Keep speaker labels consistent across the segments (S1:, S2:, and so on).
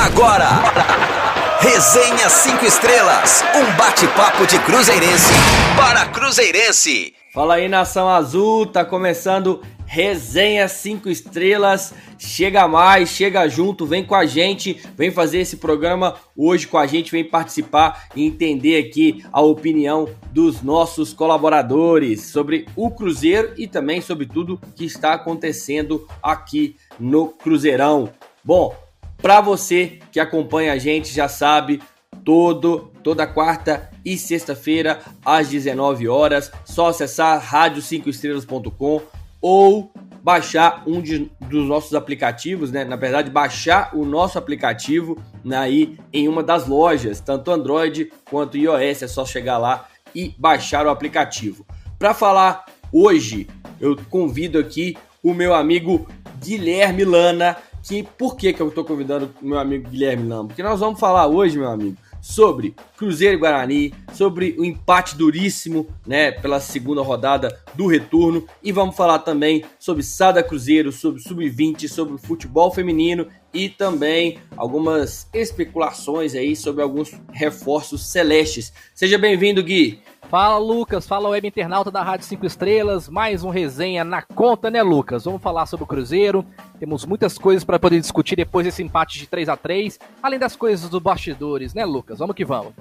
S1: Agora, Resenha 5 Estrelas, um bate-papo de cruzeirense para cruzeirense.
S2: Fala aí, Nação Azul, tá começando Resenha 5 Estrelas. Chega mais, chega junto, vem com a gente, vem fazer esse programa hoje com a gente, vem participar e entender aqui a opinião dos nossos colaboradores sobre o Cruzeiro e também sobre tudo que está acontecendo aqui no Cruzeirão. Bom, para você que acompanha a gente já sabe, toda quarta e sexta-feira às 19 horas, só acessar radio5estrelas.com ou baixar dos nossos aplicativos, né? Na verdade, baixar o nosso aplicativo aí em uma das lojas, tanto Android quanto iOS, é só chegar lá e baixar o aplicativo. Para falar hoje, eu convido aqui o meu amigo Guilherme Lana. Por que eu estou convidando o meu amigo Guilherme Lana? Porque nós vamos falar hoje, meu amigo, sobre Cruzeiro e Guarani, sobre o empate duríssimo, né, pela segunda rodada do retorno, e vamos falar também sobre Sada Cruzeiro, sobre Sub-20, sobre futebol feminino e também algumas especulações aí sobre alguns reforços celestes. Seja bem-vindo, Gui!
S3: Fala, Lucas, fala web internauta da Rádio 5 Estrelas, mais um resenha na conta, né, Lucas? Vamos falar sobre o Cruzeiro, temos muitas coisas para poder discutir depois desse empate de 3-3, além das coisas dos bastidores, né, Lucas? Vamos que vamos.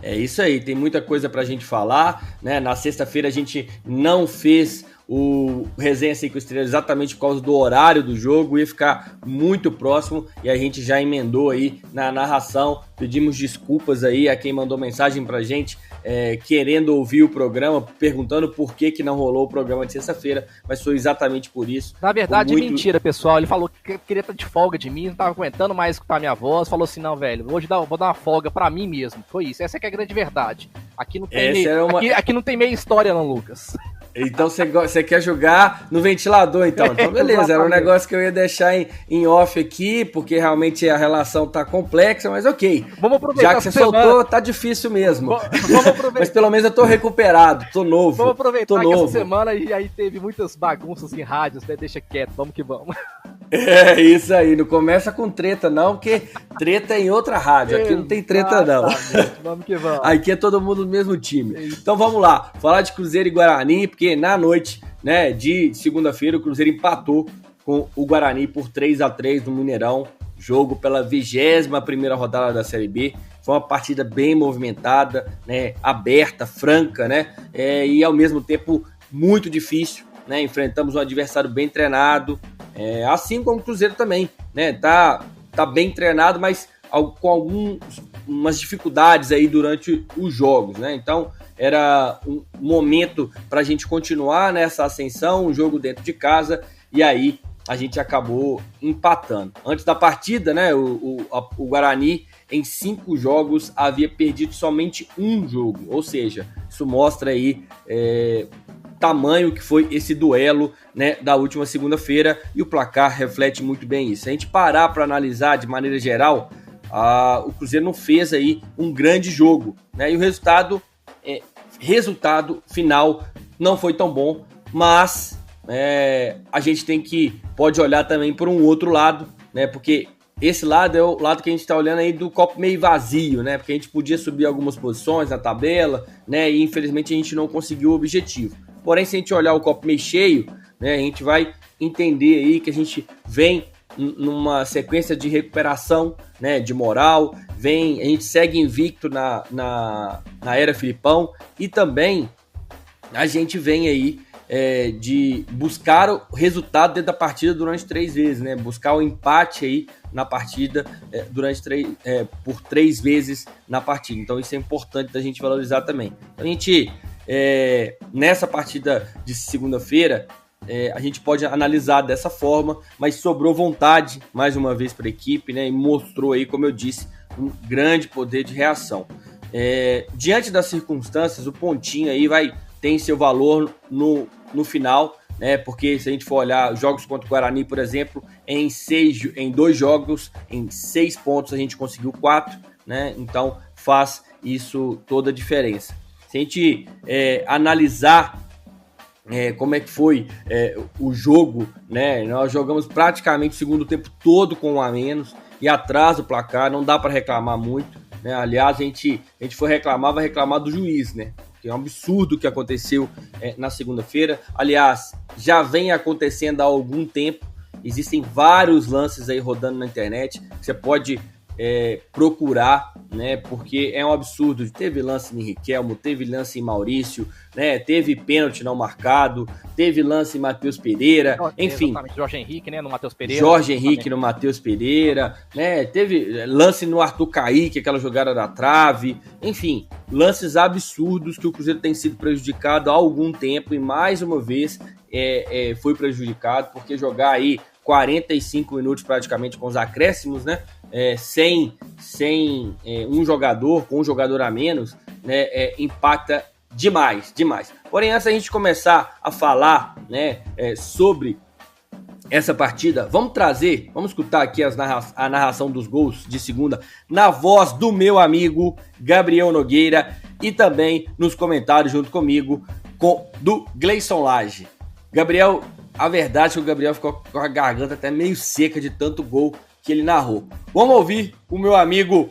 S2: É isso aí, tem muita coisa pra gente falar, né? Na sexta-feira a gente não fez o Resenha 5 Estrelas exatamente por causa do horário do jogo, ia ficar muito próximo e a gente já emendou aí na narração. Pedimos desculpas aí a quem mandou mensagem pra gente, querendo ouvir o programa, perguntando por que não rolou o programa de sexta-feira, mas foi exatamente por isso.
S3: Na verdade, mentira, pessoal. Ele falou que queria estar de folga de mim, não tava aguentando mais escutar a minha voz, falou assim, não, velho, hoje vou dar uma folga pra mim mesmo. Foi isso, essa que é a grande verdade. Aqui não tem, aqui não tem meia história não, Lucas.
S2: Então você quer jogar no ventilador, então. Então beleza, era um negócio que eu ia deixar em off aqui, porque realmente a relação tá complexa, mas ok.
S3: Vamos aproveitar.
S2: Já que você soltou, tá difícil mesmo.
S3: Vamos aproveitar.
S2: Mas pelo menos eu tô recuperado, tô novo.
S3: Vamos aproveitar que essa semana aí teve muitas bagunças em rádios, né? Deixa quieto, vamos que vamos.
S2: É isso aí, não começa com treta não, porque treta é em outra rádio, aqui não tem treta não.
S3: Vamos que vamos.
S2: Aqui é todo mundo do mesmo time. Então vamos lá, falar de Cruzeiro e Guarani, porque na noite, né, de segunda-feira o Cruzeiro empatou com o Guarani por 3-3 no Mineirão, jogo pela 21ª rodada da Série B. Foi uma partida bem movimentada, né, aberta, franca, né, e ao mesmo tempo muito difícil, né, enfrentamos um adversário bem treinado, assim como o Cruzeiro também, né, tá bem treinado, mas com algumas dificuldades aí durante os jogos, né, então era um momento para a gente continuar nessa ascensão, um jogo dentro de casa, e aí a gente acabou empatando. Antes da partida, né, o Guarani em 5 jogos havia perdido somente um jogo, ou seja, isso mostra aí tamanho que foi esse duelo, né, da última segunda-feira, e o placar reflete muito bem isso. Se a gente parar para analisar de maneira geral, o Cruzeiro não fez aí um grande jogo, né, e o resultado final não foi tão bom, mas a gente pode olhar também por um outro lado, né, porque esse lado é o lado que a gente está olhando aí do copo meio vazio, né, porque a gente podia subir algumas posições na tabela, né, e infelizmente a gente não conseguiu o objetivo. Porém, se a gente olhar o copo meio cheio, né, a gente vai entender aí que a gente vem numa sequência de recuperação, né, de moral, a gente segue invicto na era Filipão, e também a gente vem aí de buscar o resultado dentro da partida durante 3 vezes, né, buscar o empate aí na partida por 3 vezes na partida. Então isso é importante da gente valorizar também. Então, a gente nessa partida de segunda-feira, a gente pode analisar dessa forma, mas sobrou vontade mais uma vez para a equipe, né, e mostrou aí, como eu disse, um grande poder de reação. Diante das circunstâncias, o pontinho aí tem seu valor no final, né, porque se a gente for olhar jogos contra o Guarani, por exemplo, em 2 jogos, em 6 pontos a gente conseguiu 4, né, então faz isso toda a diferença. Se a gente analisar como é que foi o jogo, né? Nós jogamos praticamente o segundo tempo todo com um a menos, e atrasa o placar, não dá para reclamar muito, né? Aliás, a gente for reclamar, vai reclamar do juiz, né? Que é um absurdo o que aconteceu na segunda-feira. Aliás, já vem acontecendo há algum tempo. Existem vários lances aí rodando na internet. Você pode procurar, né? Porque é um absurdo. Teve lance em Riquelmo, teve lance em Maurício, né? Teve pênalti não marcado, teve lance em Matheus Pereira, enfim.
S3: Exatamente, Jorge Henrique, né? No Matheus Pereira.
S2: Jorge Henrique no Matheus Pereira, né? Teve lance no Arthur Caíque, aquela jogada da trave. Enfim, lances absurdos que o Cruzeiro tem sido prejudicado há algum tempo e mais uma vez foi prejudicado porque jogar aí 45 minutos praticamente com os acréscimos, né? Sem um jogador, com um jogador a menos, né? Impacta demais. Porém, antes da gente começar a falar, né, sobre essa partida, vamos escutar aqui a narração dos gols de segunda na voz do meu amigo Gabriel Nogueira e também nos comentários junto comigo do Gleison Lage. Gabriel, a verdade é que o Gabriel ficou com a garganta até meio seca de tanto gol que ele narrou. Vamos ouvir o meu amigo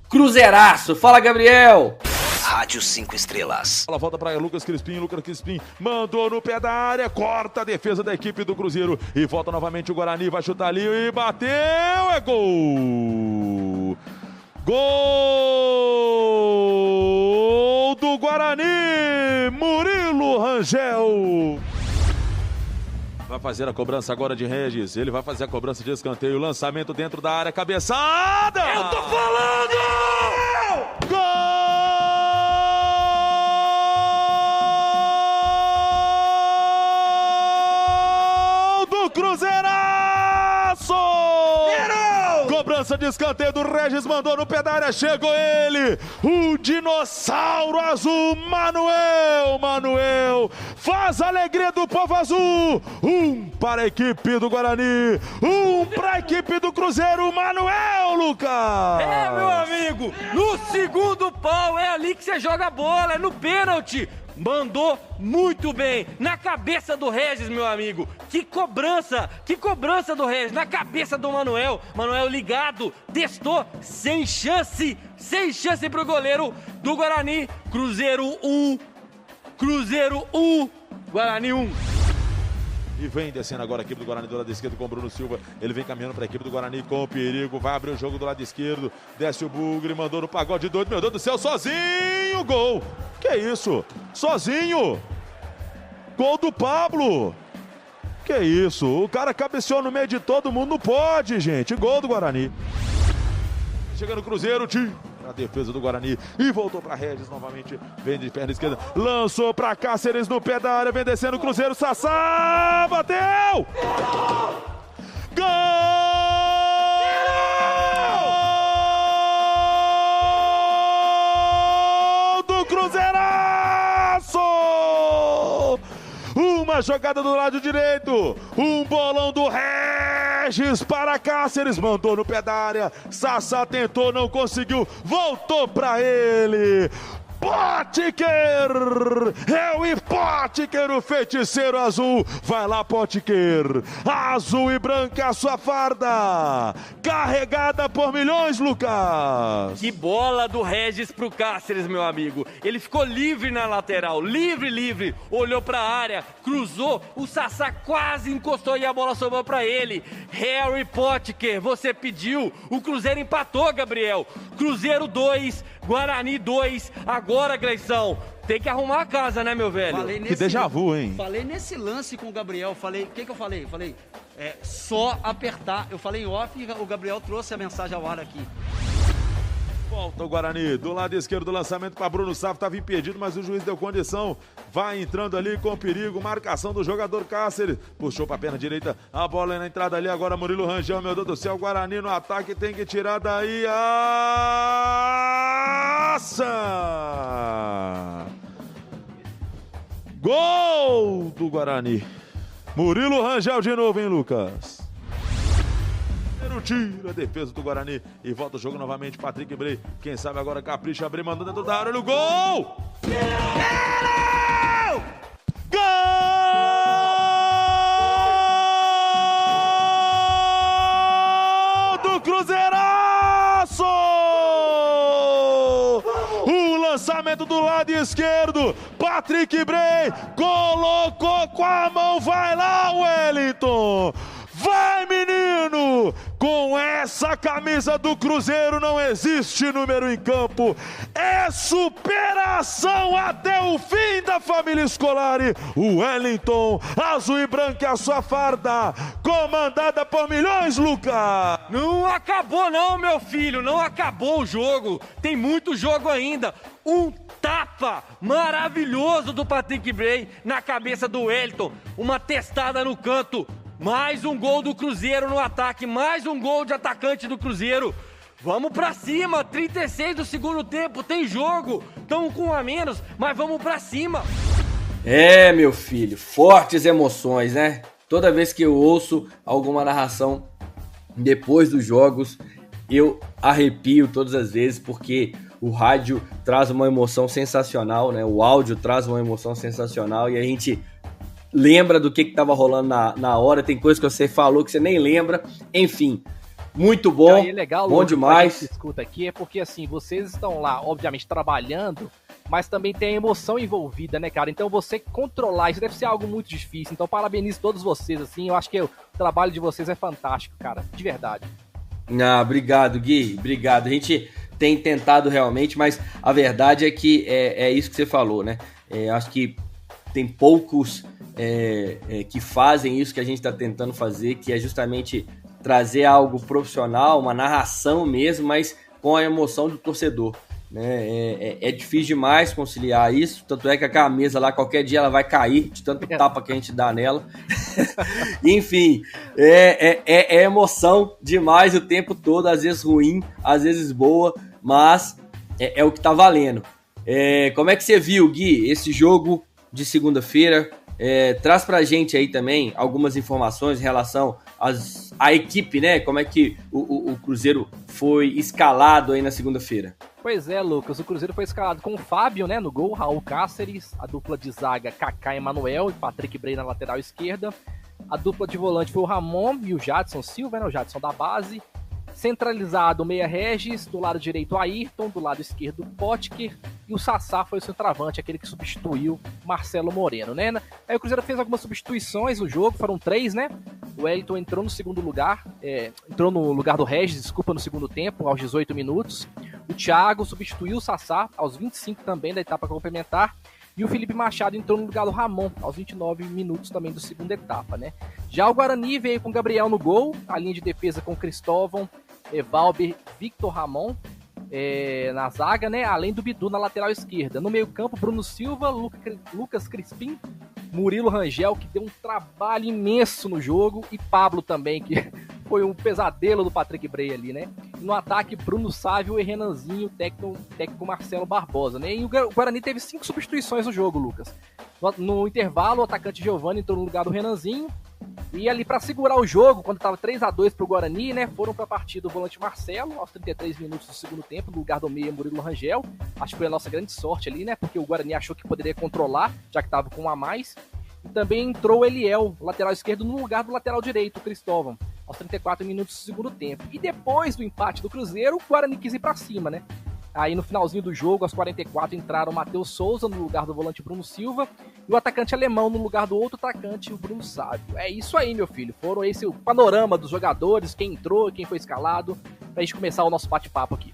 S2: Cruzeiraço. Fala, Gabriel!
S1: Rádio 5 Estrelas.
S4: Ela volta para Lucas Crispim mandou no pé da área, corta a defesa da equipe do Cruzeiro e volta novamente o Guarani, vai chutar ali e bateu, é gol! Gol do Guarani, Murilo Rangel. Vai fazer a cobrança agora de Regis. Ele vai fazer a cobrança de escanteio. Lançamento dentro da área. Cabeçada!
S5: Eu tô falando!
S4: Gol do Cruzeiraço! Cobrança de escanteio do Regis. Mandou no pé da área. Chegou ele. O dinossauro azul. Manuel. Faz a alegria do povo azul. Um para a equipe do Guarani. Um para a equipe do Cruzeiro. Manuel, Lucas.
S5: Meu amigo. No segundo pau é ali que você joga a bola. É no pênalti. Mandou muito bem, na cabeça do Regis, meu amigo. Que cobrança do Regis, na cabeça do Manuel ligado, testou, sem chance pro goleiro do Guarani. Cruzeiro 1, Guarani 1.
S4: E vem descendo agora a equipe do Guarani do lado esquerdo com o Bruno Silva. Ele vem caminhando para a equipe do Guarani com o perigo. Vai abrir o jogo do lado esquerdo. Desce o Bugre, mandou no pagode doido. Meu Deus do céu, sozinho, gol. Que isso? Sozinho. Gol do Pablo. Que isso? O cara cabeceou no meio de todo mundo. Não pode, gente. Gol do Guarani. Chegando o Cruzeiro, a defesa do Guarani e voltou para Regis novamente, vem de perna esquerda, lançou para Cáceres no pé da área, vem descendo o Cruzeiro, Sassá, bateu! Gol do Cruzeiraço! Uma jogada do lado direito, um bolão do Regis para Cáceres, mandou no pé da área, Sassá tentou, não conseguiu, voltou para ele, Potker, é o Potker, o feiticeiro azul, vai lá Potker, azul e branca a sua farda, carregada por milhões, Lucas.
S5: Que bola do Regis pro Cáceres, meu amigo. Ele ficou livre na lateral, livre, olhou pra área, cruzou, o Sassá quase encostou e a bola sobrou pra ele. Harry Potker, você pediu, o Cruzeiro empatou, Gabriel. Cruzeiro 2, Guarani 2, agora, Gleição, tem que arrumar a casa, né, meu velho?
S4: Que déjà vu, hein?
S6: Falei nesse lance com o Gabriel, o que eu falei? Falei, só apertar, eu falei em off e o Gabriel trouxe a mensagem ao ar aqui.
S4: Volta o Guarani, do lado esquerdo do lançamento para Bruno Safo, estava impedido, mas o juiz deu condição, vai entrando ali com perigo, marcação do jogador Cáceres, puxou para a perna direita, a bola na entrada ali, agora Murilo Rangel, meu Deus do céu, Guarani no ataque, tem que tirar daí a ação! Gol do Guarani, Murilo Rangel de novo, hein, Lucas? Tira a defesa do Guarani e volta o jogo novamente. Patrick Bray, quem sabe agora capricha, Bray mandando dentro da área, olha o gol! Gol do Cruzeiro! lançamento do lado esquerdo, Patrick Bray colocou com a mão, vai lá Wellington, vai menino, com essa camisa do Cruzeiro não existe número em campo, é superação até o fim da família Scolari, o Wellington, azul e branco é a sua farda, comandada por milhões, Lucas.
S5: Não acabou não, meu filho, não acabou o jogo, tem muito jogo ainda. Um tapa maravilhoso do Patrick Bray na cabeça do Wellington, uma testada no canto, mais um gol do Cruzeiro no ataque, mais um gol de atacante do Cruzeiro. Vamos pra cima, 36 do segundo tempo, tem jogo, estamos com um a menos, mas vamos pra cima.
S2: É, meu filho, fortes emoções, né? Toda vez que eu ouço alguma narração depois dos jogos, eu arrepio todas as vezes, porque o rádio traz uma emoção sensacional, né? O áudio traz uma emoção sensacional e a gente lembra do que estava rolando na hora. Tem coisa que você falou que você nem lembra. Enfim, muito bom,
S3: e legal,
S2: bom demais.
S3: Que escuta aqui é porque assim, vocês estão lá, obviamente, trabalhando, mas também tem a emoção envolvida, né, cara? Então você controlar isso deve ser algo muito difícil. Então parabenizo todos vocês, assim. Eu acho que o trabalho de vocês é fantástico, cara, de verdade.
S2: Ah, obrigado, Gui, obrigado. A gente tem tentado realmente, mas a verdade é que é isso que você falou, né? Acho que tem poucos que fazem isso que a gente está tentando fazer, que é justamente trazer algo profissional, uma narração mesmo, mas com a emoção do torcedor, né? É difícil demais conciliar isso, tanto é que aquela mesa lá, qualquer dia ela vai cair, de tanto tapa que a gente dá nela. Enfim, é emoção demais o tempo todo, às vezes ruim, às vezes boa, mas é o que tá valendo. Como é que você viu, Gui, esse jogo de segunda-feira? Traz pra gente aí também algumas informações em relação à equipe, né? Como é que o Cruzeiro foi escalado aí na segunda-feira?
S3: Pois é, Lucas, o Cruzeiro foi escalado com o Fábio, né, no gol, Raul Cáceres, a dupla de zaga Kaká Emanuel e Patrick Bray na lateral esquerda, a dupla de volante foi o Ramon e o Jadson Silva, né, o Jadson da base, centralizado Meia Regis, do lado direito Ayrton, do lado esquerdo Potker, e o Sassá foi o centroavante, aquele que substituiu Marcelo Moreno, né? Aí o Cruzeiro fez algumas substituições no jogo, foram 3, né? O Wellington entrou no segundo lugar, entrou no lugar do Regis, no segundo tempo, aos 18 minutos. O Thiago substituiu o Sassá aos 25 também da etapa complementar. E o Felipe Machado entrou no lugar do Ramon, aos 29 minutos também da segunda etapa, né? Já o Guarani veio com o Gabriel no gol, a linha de defesa com Cristóvão, Valber, Victor Ramon na zaga, né? Além do Bidu na lateral esquerda. No meio campo, Bruno Silva, Lucas Crispim, Murilo Rangel, que deu um trabalho imenso no jogo, e Pablo também, que foi um pesadelo do Patrick Bray ali, né? E no ataque, Bruno Sávio e Renanzinho, técnico Marcelo Barbosa, né? E o Guarani teve 5 substituições no jogo, Lucas. No intervalo, o atacante Giovani entrou no lugar do Renanzinho, e ali para segurar o jogo, quando estava 3-2 pro Guarani, né? Foram para a partida o volante Marcelo, aos 33 minutos do segundo tempo, no lugar do meia Murilo Rangel. Acho que foi a nossa grande sorte ali, né? Porque o Guarani achou que poderia controlar, já que estava com um a mais. E também entrou o Eliel, lateral esquerdo, no lugar do lateral direito, o Cristóvão, aos 34 minutos do segundo tempo. E depois do empate do Cruzeiro, o Guarani quis ir para cima, né? Aí no finalzinho do jogo, aos 44, entraram o Matheus Souza no lugar do volante Bruno Silva e o atacante alemão no lugar do outro atacante, o Bruno Sávio. É isso aí, meu filho. Foram esse o panorama dos jogadores, quem entrou, quem foi escalado, pra gente começar o nosso bate-papo aqui.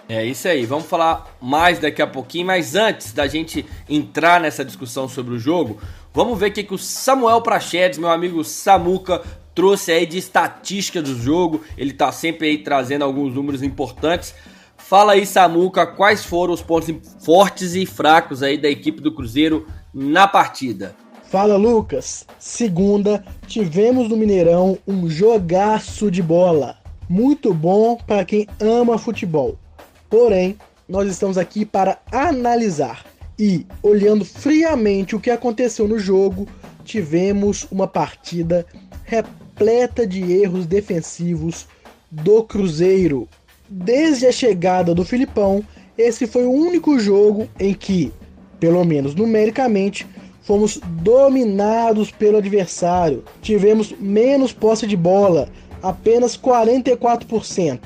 S2: É isso aí, vamos falar mais daqui a pouquinho, mas antes da gente entrar nessa discussão sobre o jogo, vamos ver o que o Samuel Prachedes, meu amigo Samuca, trouxe aí de estatística do jogo. Ele tá sempre aí trazendo alguns números importantes. Fala aí, Samuca, quais foram os pontos fortes e fracos aí da equipe do Cruzeiro na partida?
S7: Fala, Lucas. Segunda, tivemos no Mineirão um jogaço de bola. Muito bom para quem ama futebol. Porém, nós estamos aqui para analisar. E, olhando friamente o que aconteceu no jogo, tivemos uma partida repleta de erros defensivos do Cruzeiro. Desde a chegada do Filipão, esse foi o único jogo em que, pelo menos numericamente, fomos dominados pelo adversário. Tivemos menos posse de bola, apenas 44%.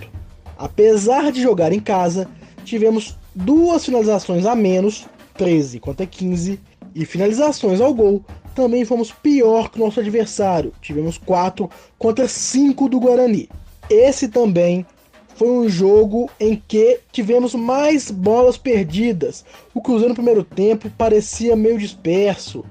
S7: Apesar de jogar em casa, tivemos 2 finalizações a menos, 13 contra 15, e finalizações ao gol, também fomos pior que o nosso adversário, tivemos 4 contra 5 do Guarani. Esse também foi um jogo em que tivemos mais bolas perdidas. O Cruzeiro no primeiro tempo parecia meio disperso,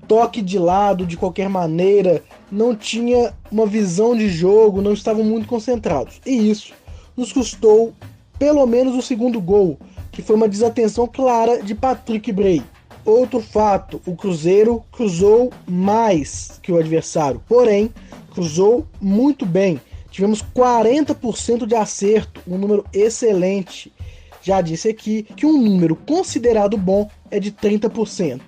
S7: toque de lado de qualquer maneira, não tinha uma visão de jogo, não estavam muito concentrados. E isso nos custou pelo menos o segundo gol, que foi uma desatenção clara de Patrick Bray. Outro fato, o Cruzeiro cruzou mais que o adversário, porém cruzou muito bem. Tivemos 40% de acerto, um número excelente. Já disse aqui que um número considerado bom é de 30%.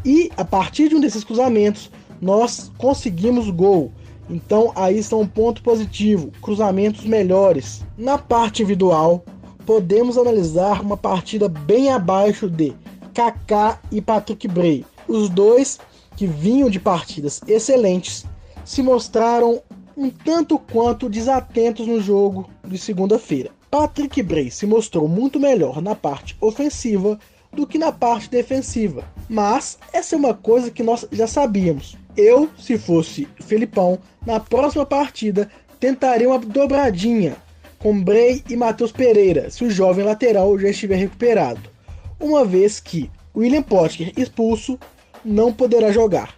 S7: E a partir de um desses cruzamentos, nós conseguimos gol. Então aí está um ponto positivo, cruzamentos melhores. Na parte individual, podemos analisar uma partida bem abaixo de Kaká e Patrick Bray. Os dois, que vinham de partidas excelentes, se mostraram um tanto quanto desatentos no jogo de segunda-feira. Patrick Bray se mostrou muito melhor na parte ofensiva do que na parte defensiva, mas essa é uma coisa que nós já sabíamos. Eu, se fosse Felipão, na próxima partida tentaria uma dobradinha com Bray e Matheus Pereira, se o jovem lateral já estiver recuperado, uma vez que William Potker, expulso, não poderá jogar.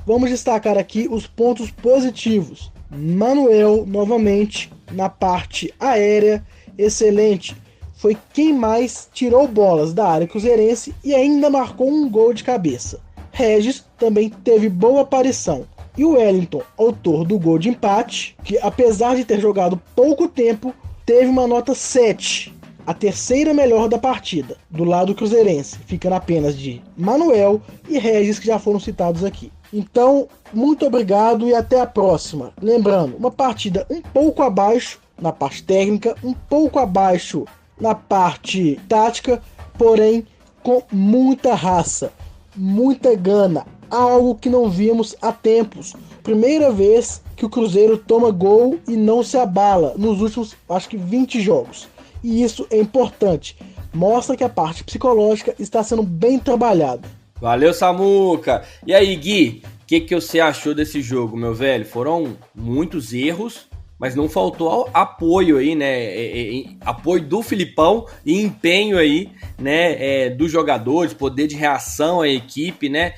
S7: Vamos destacar aqui os pontos positivos. Manuel, novamente, na parte aérea, excelente. Foi quem mais tirou bolas da área cruzeirense e ainda marcou um gol de cabeça. Regis também teve boa aparição. E o Wellington, autor do gol de empate, que apesar de ter jogado pouco tempo, teve uma nota 7. A terceira melhor da partida, do lado cruzeirense, ficando apenas de Manuel e Regis, que já foram citados aqui. Então, muito obrigado e até a próxima. Lembrando, uma partida um pouco abaixo na parte técnica, um pouco abaixo na parte tática, porém com muita raça, muita gana, algo que não vimos há tempos. Primeira vez que o Cruzeiro toma gol e não se abala nos últimos, acho que 20 jogos. E isso é importante, mostra que a parte psicológica está sendo bem trabalhada.
S2: Valeu, Samuca! E aí, Gui, o que você achou desse jogo, meu velho? Foram muitos erros, mas não faltou apoio aí, né? Apoio do Filipão e empenho aí, né? Dos jogadores, poder de reação à equipe, né?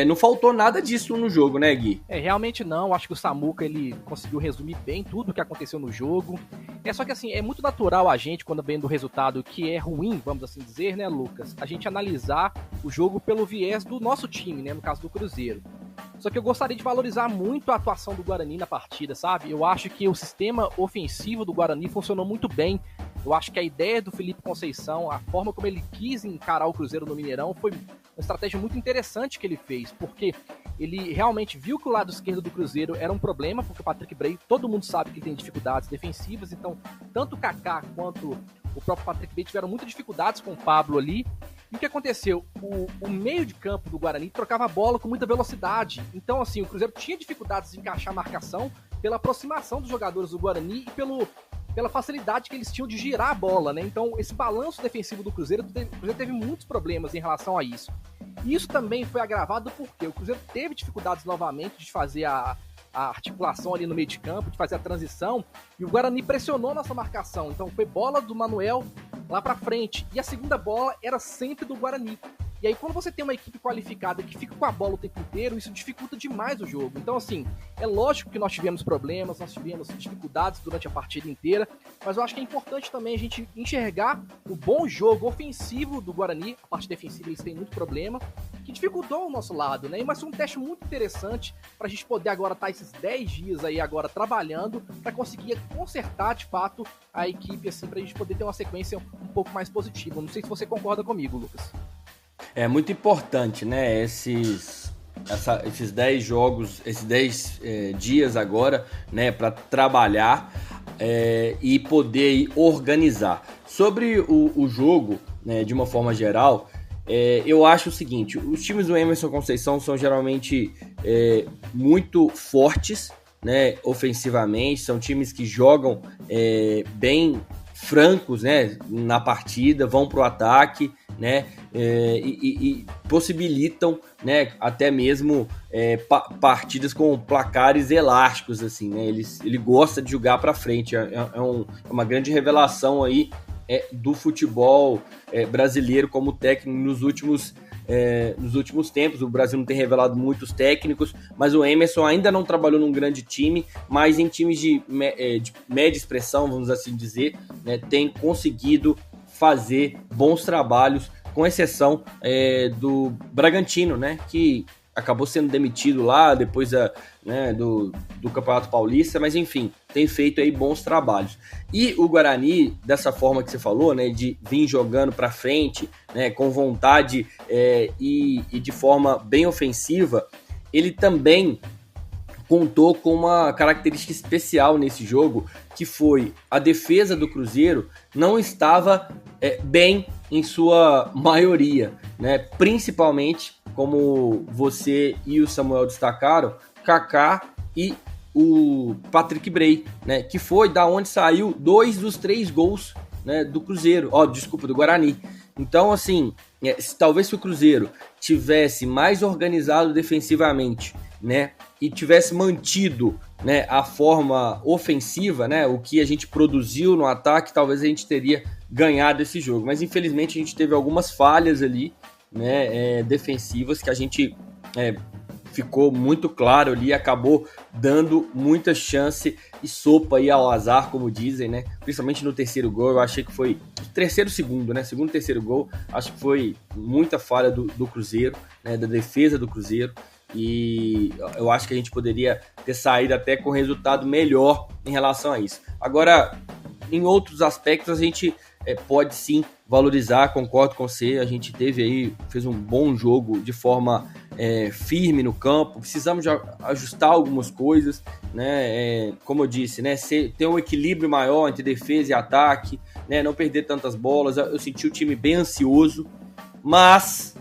S2: Não faltou nada disso no jogo, né, Gui?
S3: Realmente não. Acho que o Samuca, ele conseguiu resumir bem tudo o que aconteceu no jogo. Só que assim, é muito natural a gente, quando vem do resultado que é ruim, vamos assim dizer, né, Lucas? A gente analisar o jogo pelo viés do nosso time, né? No caso do Cruzeiro. Só que eu gostaria de valorizar muito a atuação do Guarani na partida, sabe? Eu acho que o sistema ofensivo do Guarani funcionou muito bem. Eu acho que a ideia do Felipe Conceição, a forma como ele quis encarar o Cruzeiro no Mineirão, foi uma estratégia muito interessante que ele fez, porque ele realmente viu que o lado esquerdo do Cruzeiro era um problema, porque o Patrick Bray, todo mundo sabe que ele tem dificuldades defensivas, então tanto o Kaká quanto o próprio Patrick Bray tiveram muitas dificuldades com o Pablo ali. E o que aconteceu? O meio de campo do Guarani trocava a bola com muita velocidade. Então, assim, o Cruzeiro tinha dificuldades de encaixar a marcação pela aproximação dos jogadores do Guarani e pela facilidade que eles tinham de girar a bola, né? Então, esse balanço defensivo do Cruzeiro, o Cruzeiro teve muitos problemas em relação a isso. E isso também foi agravado porque o Cruzeiro teve dificuldades novamente de fazer a articulação ali no meio de campo, de fazer a transição, e o Guarani pressionou nossa marcação. Então foi bola do Manuel lá pra frente, e a segunda bola era sempre do Guarani. E aí quando você tem uma equipe qualificada que fica com a bola o tempo inteiro, isso dificulta demais o jogo. Então assim, é lógico que nós tivemos problemas, nós tivemos dificuldades durante a partida inteira, mas eu acho que é importante também a gente enxergar o bom jogo ofensivo do Guarani. A parte defensiva eles têm muito problema, que dificultou o nosso lado, né? Mas foi um teste muito interessante pra gente poder agora estar esses 10 dias aí agora trabalhando pra conseguir consertar de fato a equipe, assim, pra gente poder ter uma sequência um pouco mais positiva. Não sei se você concorda comigo, Lucas.
S2: É muito importante, né, esses 10 jogos, esses 10 dias agora, né, para trabalhar e poder organizar. Sobre o jogo, né, de uma forma geral, eu acho o seguinte: os times do Emerson Conceição são geralmente muito fortes, né, ofensivamente, são times que jogam bem francos, né, na partida, vão para o ataque, né, e possibilitam, né, até mesmo partidas com placares elásticos, assim, né, ele gosta de jogar para frente, é uma grande revelação aí do futebol brasileiro como técnico nos últimos tempos. O Brasil não tem revelado muitos técnicos, mas o Emerson ainda não trabalhou num grande time, mas em times de média expressão, vamos assim dizer, né, tem conseguido fazer bons trabalhos, com exceção do Bragantino, né, que acabou sendo demitido lá depois do Campeonato Paulista, mas enfim, tem feito aí bons trabalhos. E o Guarani, dessa forma que você falou, né, de vir jogando para frente, né, com vontade e de forma bem ofensiva, ele também contou com uma característica especial nesse jogo, que foi a defesa do Cruzeiro não estava bem em sua maioria, né, principalmente, como você e o Samuel destacaram, Kaká e o Patrick Bray, né, que foi da onde saiu 2 dos 3 gols, né, do Cruzeiro, do Guarani. Então, assim, talvez se o Cruzeiro tivesse mais organizado defensivamente, né, e tivesse mantido, né, a forma ofensiva, né, o que a gente produziu no ataque, talvez a gente teria ganhado esse jogo. Mas infelizmente a gente teve algumas falhas ali, né, defensivas, que a gente ficou muito claro ali, acabou dando muita chance e sopa aí ao azar, como dizem, né? Principalmente no terceiro gol, eu achei que foi segundo e terceiro gol, acho que foi muita falha do Cruzeiro, né, da defesa do Cruzeiro, e eu acho que a gente poderia ter saído até com resultado melhor em relação a isso. Agora, em outros aspectos, a gente pode sim valorizar, concordo com você, a gente fez um bom jogo de forma firme no campo, precisamos ajustar algumas coisas, né, como eu disse, né, ter um equilíbrio maior entre defesa e ataque, né, não perder tantas bolas. Eu senti o time bem ansioso, mas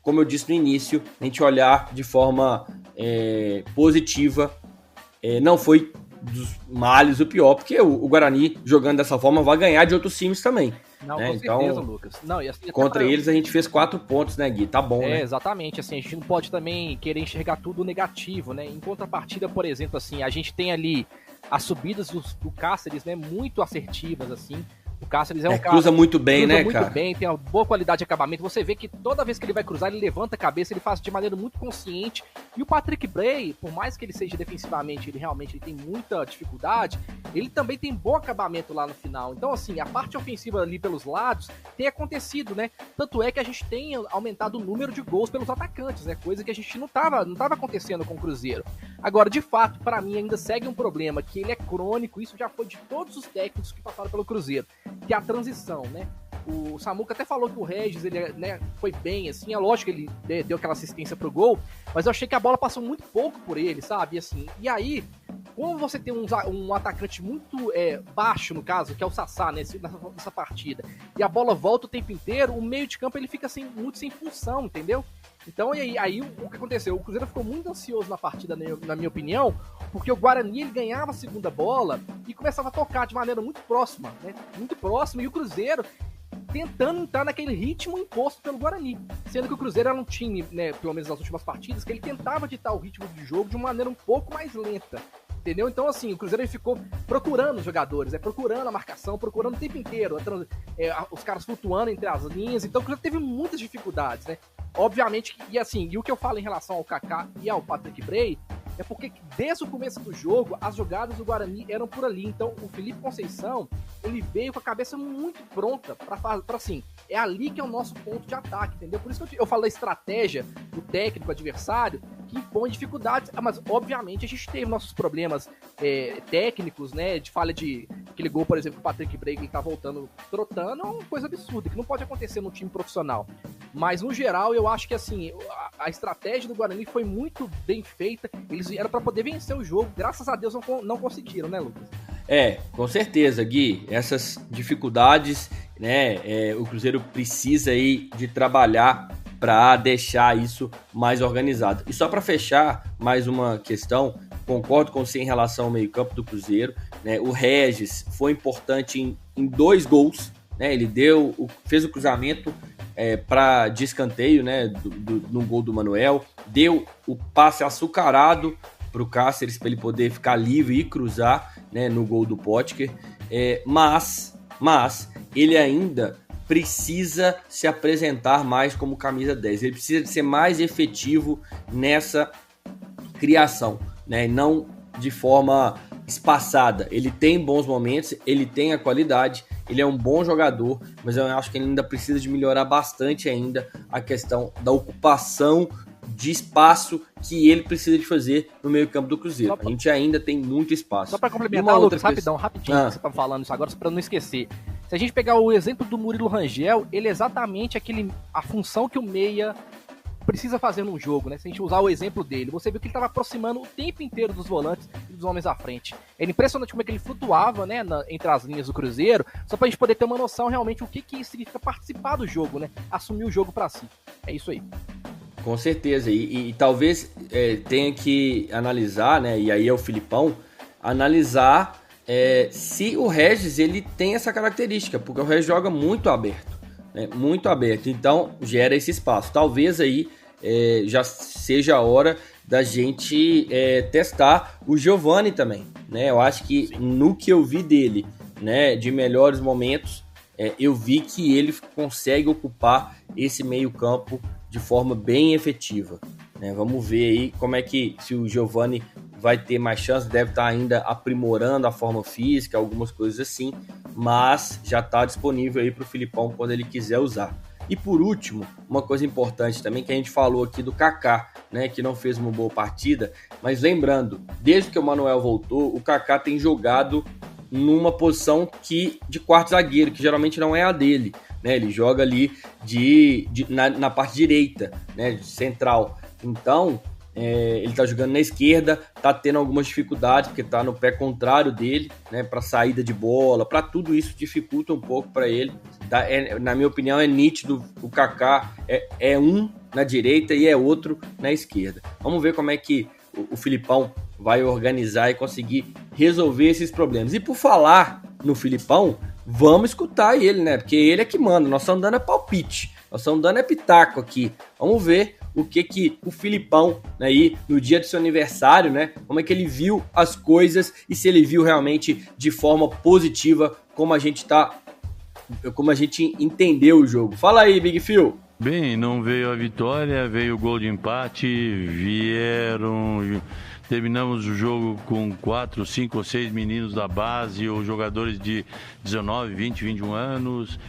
S2: como eu disse no início, a gente olhar de forma positiva, não foi dos males o pior, porque o Guarani, jogando dessa forma, vai ganhar de outros times também.
S3: Não,
S2: né?
S3: Com certeza, Lucas. Não, e assim,
S2: contra eles a gente fez 4 pontos, né, Gui? Tá bom, né?
S3: Exatamente, assim, a gente não pode também querer enxergar tudo negativo, né? Em contrapartida, por exemplo, assim, a gente tem ali as subidas do Cáceres, né, muito assertivas, assim. O Cáceres é um cara...
S2: Cruza muito bem, né, cara?
S3: Muito bem, tem uma boa qualidade de acabamento. Você vê que toda vez que ele vai cruzar, ele levanta a cabeça, ele faz de maneira muito consciente. E o Patrick Bray, por mais que ele seja defensivamente, ele realmente tem muita dificuldade, ele também tem bom acabamento lá no final. Então, assim, a parte ofensiva ali pelos lados tem acontecido, né? Tanto é que a gente tem aumentado o número de gols pelos atacantes, né? Coisa que a gente não tava acontecendo com o Cruzeiro. Agora, de fato, para mim, ainda segue um problema, que ele é crônico, isso já foi de todos os técnicos que passaram pelo Cruzeiro, que é a transição, né? O Samuca até falou que o Regis, ele, né, foi bem, assim, é lógico que ele deu aquela assistência pro gol, mas eu achei que a bola passou muito pouco por ele, sabe? Assim, e aí, como você tem um atacante muito baixo, no caso, que é o Sassá, né, nessa partida, e a bola volta o tempo inteiro, o meio de campo ele fica muito sem função, entendeu? Então, e aí o que aconteceu? O Cruzeiro ficou muito ansioso na partida, na minha opinião, porque o Guarani ele ganhava a segunda bola e começava a tocar de maneira muito próxima, né? Muito próxima, e o Cruzeiro tentando entrar naquele ritmo imposto pelo Guarani, sendo que o Cruzeiro era um time, né, pelo menos nas últimas partidas, que ele tentava ditar o ritmo de jogo de uma maneira um pouco mais lenta. Entendeu? Então, assim, o Cruzeiro ele ficou procurando os jogadores, procurando a marcação, procurando o tempo inteiro, os caras flutuando entre as linhas. Então, o Cruzeiro teve muitas dificuldades, né? Obviamente, e o que eu falo em relação ao Kaká e ao Patrick Bray é porque desde o começo do jogo, as jogadas do Guarani eram por ali. Então, o Felipe Conceição, ele veio com a cabeça muito pronta para assim, é ali que é o nosso ponto de ataque, entendeu? Por isso que eu falo da estratégia do técnico adversário, que impõe dificuldades, mas obviamente a gente teve nossos problemas técnicos, né, de falha de aquele gol, por exemplo, o Patrick Bray, que ele tá voltando, trotando, é uma coisa absurda, que não pode acontecer num time profissional. Mas, no geral, eu acho que, assim, a estratégia do Guarani foi muito bem feita, eles vieram para poder vencer o jogo, graças a Deus não conseguiram, né, Lucas?
S2: Com certeza, Gui, essas dificuldades, né, o Cruzeiro precisa aí de trabalhar para deixar isso mais organizado. E só para fechar mais uma questão, concordo com você em relação ao meio-campo do Cruzeiro. né? O Regis foi importante em 2 gols, né? Ele fez o cruzamento para de escanteio, né? No gol do Manuel, deu o passe açucarado para o Cáceres para ele poder ficar livre e cruzar, né? No gol do Potker, mas ele ainda precisa se apresentar mais como camisa 10, ele precisa ser mais efetivo nessa criação, né? Não de forma espaçada. Ele tem bons momentos, ele tem a qualidade, ele é um bom jogador, mas eu acho que ele ainda precisa de melhorar bastante ainda a questão da ocupação de espaço que ele precisa de fazer no meio campo do Cruzeiro. A gente ainda tem muito espaço.
S3: Só para complementar, Lucas, rapidinho, que você tá falando isso agora, só para não esquecer. Se a gente pegar o exemplo do Murilo Rangel, ele é exatamente a função que o meia precisa fazer num jogo, né? Se a gente usar o exemplo dele, você viu que ele estava aproximando o tempo inteiro dos volantes e dos homens à frente. Era impressionante como é que ele flutuava, né, entre as linhas do Cruzeiro, só pra gente poder ter uma noção realmente o que significa participar do jogo, né? Assumir o jogo para si. É isso aí.
S2: Com certeza, e talvez tenha que analisar, né, e aí é o Filipão, analisar se o Regis ele tem essa característica, porque o Regis joga muito aberto, né, muito aberto, então gera esse espaço. Talvez aí já seja a hora da gente testar o Giovani também, né? Eu acho que no que eu vi dele, né, de melhores momentos, eu vi que ele consegue ocupar esse meio campo de forma bem efetiva, né? Vamos ver aí como é que, se o Giovani vai ter mais chance, deve estar ainda aprimorando a forma física, algumas coisas assim, mas já está disponível aí para o Filipão quando ele quiser usar. E por último, uma coisa importante também, que a gente falou aqui do Kaká, né, que não fez uma boa partida, mas lembrando, desde que o Manuel voltou, o Kaká tem jogado numa posição de quarto zagueiro, que geralmente não é a dele, né? Ele joga ali na parte direita, né, central. Então, ele tá jogando na esquerda, tá tendo algumas dificuldades, porque tá no pé contrário dele, né, para saída de bola, para tudo isso dificulta um pouco para ele. Tá? Na minha opinião, é nítido, o Kaká é um na direita e é outro na esquerda. Vamos ver como é que o Filipão vai organizar e conseguir resolver esses problemas. E por falar no Filipão, vamos escutar ele, né? Porque ele é que manda, nós estamos dando palpite, nós estamos dando pitaco aqui. Vamos ver o que o Filipão, né, aí, no dia do seu aniversário, né? Como é que ele viu as coisas e se ele viu realmente de forma positiva como a gente entendeu o jogo. Fala aí, Big Phil.
S8: Bem, não veio a vitória, veio o gol de empate, terminamos o jogo com 4, 5 ou 6 meninos da base, ou jogadores de 19, 20, 21 anos,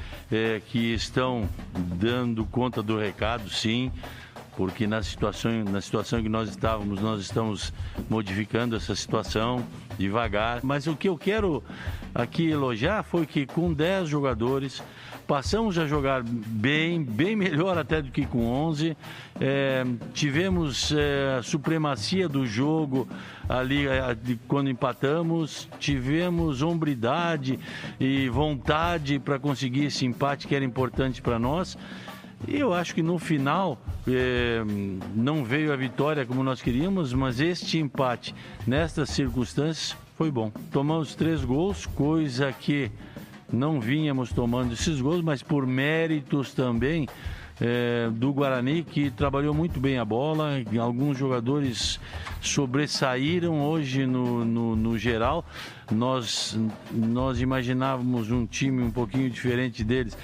S8: que estão dando conta do recado, sim, porque na situação que nós estamos modificando essa situação devagar. Mas o que eu quero aqui elogiar foi que com 10 jogadores passamos a jogar bem melhor até do que com 11. Tivemos a supremacia do jogo ali quando empatamos, tivemos hombridade e vontade para conseguir esse empate que era importante para nós. E eu acho que no final não veio a vitória como nós queríamos, mas este empate nestas circunstâncias foi bom. Tomamos 3 gols, coisa que não vínhamos tomando esses gols, mas por méritos também do Guarani, que trabalhou muito bem a bola. Alguns jogadores sobressaíram hoje no geral. Nós imaginávamos um time um pouquinho diferente deles.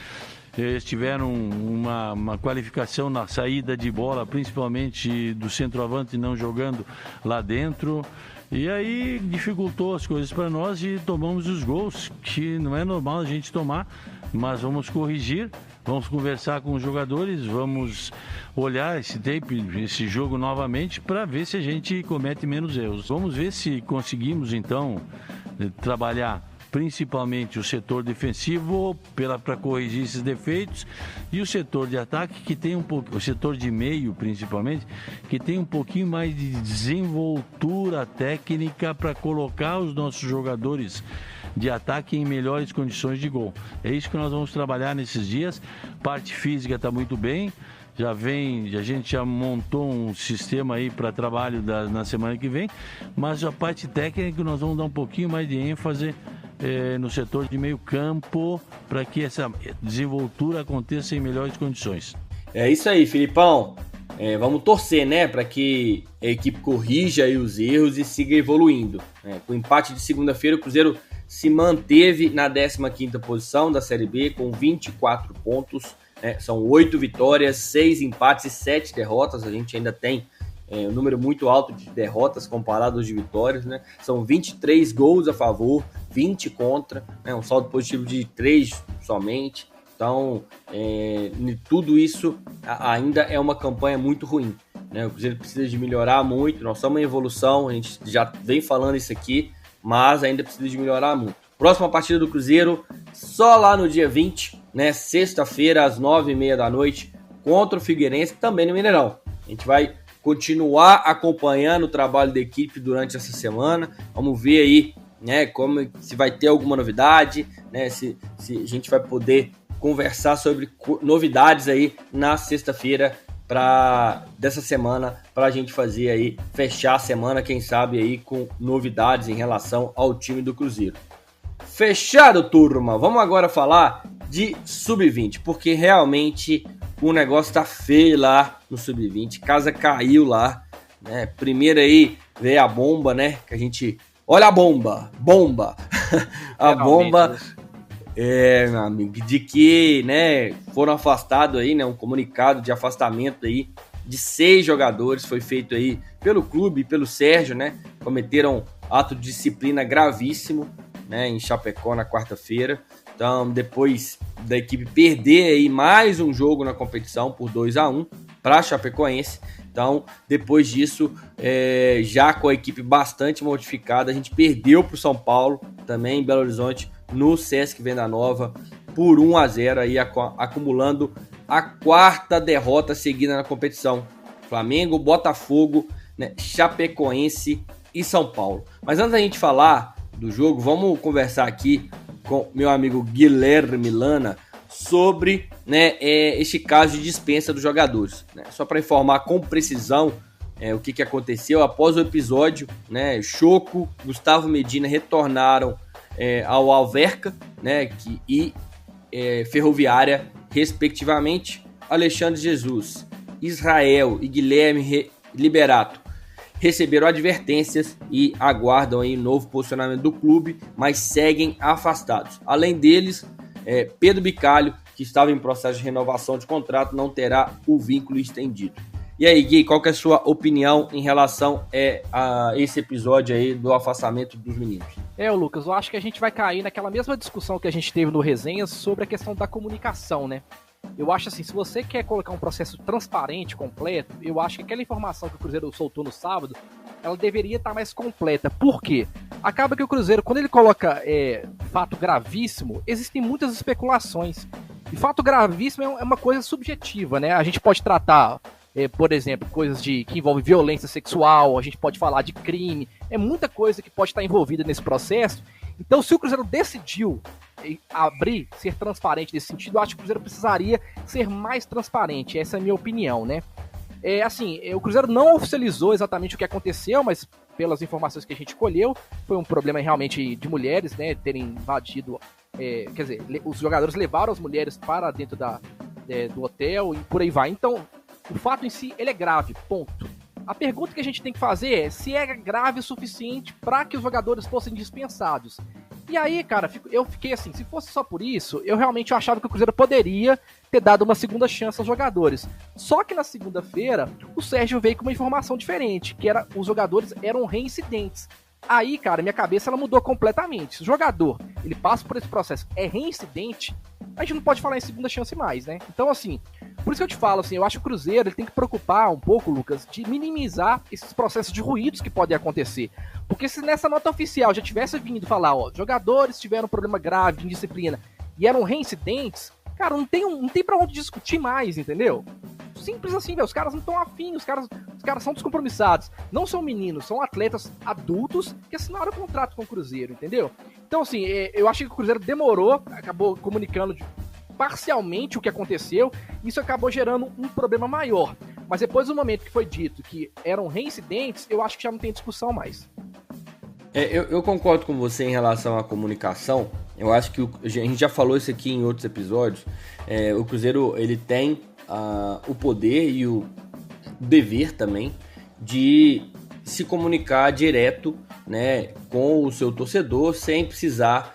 S8: Eles tiveram uma qualificação na saída de bola, principalmente do centroavante não jogando lá dentro. E aí dificultou as coisas para nós e tomamos os gols, que não é normal a gente tomar, mas vamos corrigir, vamos conversar com os jogadores, vamos olhar esse jogo novamente para ver se a gente comete menos erros. Vamos ver se conseguimos então trabalhar principalmente o setor defensivo para corrigir esses defeitos, e o setor de ataque, que tem o setor de meio principalmente, que tem um pouquinho mais de desenvoltura técnica para colocar os nossos jogadores de ataque em melhores condições de gol. É isso que nós vamos trabalhar nesses dias. Parte física está muito bem, a gente já montou um sistema aí para trabalho na semana que vem, mas a parte técnica nós vamos dar um pouquinho mais de ênfase no setor de meio campo para que essa desenvoltura aconteça em melhores condições.
S2: É isso aí, Filipão. Vamos torcer, né, para que a equipe corrija aí os erros e siga evoluindo. Com o empate de segunda-feira, o Cruzeiro se manteve na 15ª posição da Série B com 24 pontos. São 8 vitórias, 6 empates e 7 derrotas. A gente ainda tem um número muito alto de derrotas comparado aos de vitórias, né? São 23 gols a favor, 20 contra, um saldo positivo de 3 somente. Então, tudo isso ainda é uma campanha muito ruim, né? O Cruzeiro precisa de melhorar muito, nós estamos em evolução, a gente já vem falando isso aqui, mas ainda precisa de melhorar muito. Próxima partida do Cruzeiro, só lá no dia 20, né? Sexta-feira, às 9h30 da noite, contra o Figueirense, também no Mineirão. A gente vai continuar acompanhando o trabalho da equipe durante essa semana, vamos ver aí, né, se vai ter alguma novidade, né, se a gente vai poder conversar sobre novidades aí na sexta-feira dessa semana, para a gente fazer aí, fechar a semana, quem sabe aí com novidades em relação ao time do Cruzeiro. Fechado, turma! Vamos agora falar de Sub-20, porque realmente o negócio tá feio lá no Sub-20, casa caiu lá, né? Primeiro aí veio a bomba, né? Que a gente... Olha a bomba! A bomba... meu amigo, de que, né, foram afastados aí, né, um comunicado de afastamento aí de 6 jogadores, foi feito aí pelo clube e pelo Sérgio, né, cometeram ato de disciplina gravíssimo, né, em Chapecó na quarta-feira. Então, depois da equipe perder aí mais um jogo na competição por 2-1 para a Chapecoense, então, depois disso, já com a equipe bastante modificada, a gente perdeu para o São Paulo, também em Belo Horizonte, no Sesc Venda Nova, por 1-0, aí, acumulando a 4ª derrota seguida na competição. Flamengo, Botafogo, né, Chapecoense e São Paulo. Mas antes da gente falar do jogo, vamos conversar aqui com meu amigo Guilherme Lana sobre, né, este caso de dispensa dos jogadores, né? Só para informar com precisão o que aconteceu após o episódio, né? Choco, Gustavo Medina retornaram ao Alverca, né, e Ferroviária, respectivamente. Alexandre Jesus, Israel e Guilherme Liberato receberam advertências e aguardam aí novo posicionamento do clube, mas seguem afastados. Além deles, Pedro Bicalho, que estava em processo de renovação de contrato, não terá o vínculo estendido. E aí, Gui, qual que é a sua opinião em relação a esse episódio aí do afastamento dos meninos?
S3: Lucas, eu acho que a gente vai cair naquela mesma discussão que a gente teve no Resenhas sobre a questão da comunicação, né? Eu acho assim, se você quer colocar um processo transparente, completo, eu acho que aquela informação que o Cruzeiro soltou no sábado, ela deveria estar mais completa. Por quê? Acaba que o Cruzeiro, quando ele coloca fato gravíssimo, existem muitas especulações. E fato gravíssimo é uma coisa subjetiva, né? A gente pode tratar, por exemplo, coisas que envolvem violência sexual, a gente pode falar de crime, é muita coisa que pode estar envolvida nesse processo. Então, se o Cruzeiro decidiu ser transparente nesse sentido, eu acho que o Cruzeiro precisaria ser mais transparente, essa é a minha opinião, né? O Cruzeiro não oficializou exatamente o que aconteceu, mas pelas informações que a gente colheu, foi um problema realmente de mulheres, né, terem invadido, quer dizer, os jogadores levaram as mulheres para dentro do hotel e por aí vai. Então, o fato em si, ele é grave, ponto. A pergunta que a gente tem que fazer é se é grave o suficiente para que os jogadores fossem dispensados. E aí, cara, eu fiquei assim, se fosse só por isso, eu realmente achava que o Cruzeiro poderia ter dado uma segunda chance aos jogadores. Só que na segunda-feira, o Sérgio veio com uma informação diferente, que era os jogadores eram reincidentes. Aí, cara, minha cabeça ela mudou completamente. Se o jogador, ele passa por esse processo, é reincidente, a gente não pode falar em segunda chance mais, né? Então, assim, por isso que eu te falo, assim, eu acho que o Cruzeiro ele tem que preocupar um pouco, Lucas, de minimizar esses processos de ruídos que podem acontecer. Porque se nessa nota oficial já tivesse vindo falar, jogadores tiveram um problema grave de indisciplina e eram reincidentes, cara, não tem pra onde discutir mais, entendeu? Simples assim, velho, os caras não estão afim, os caras são descompromissados. Não são meninos, são atletas adultos que assinaram o contrato com o Cruzeiro, entendeu? Então, assim, eu acho que o Cruzeiro demorou, acabou comunicando parcialmente o que aconteceu, isso acabou gerando um problema maior. Mas depois do momento que foi dito que eram reincidentes, eu acho que já não tem discussão mais.
S2: Eu concordo com você em relação à comunicação. Eu acho que a gente já falou isso aqui em outros episódios. O Cruzeiro ele tem o poder e o dever também de se comunicar direto, né, com o seu torcedor sem precisar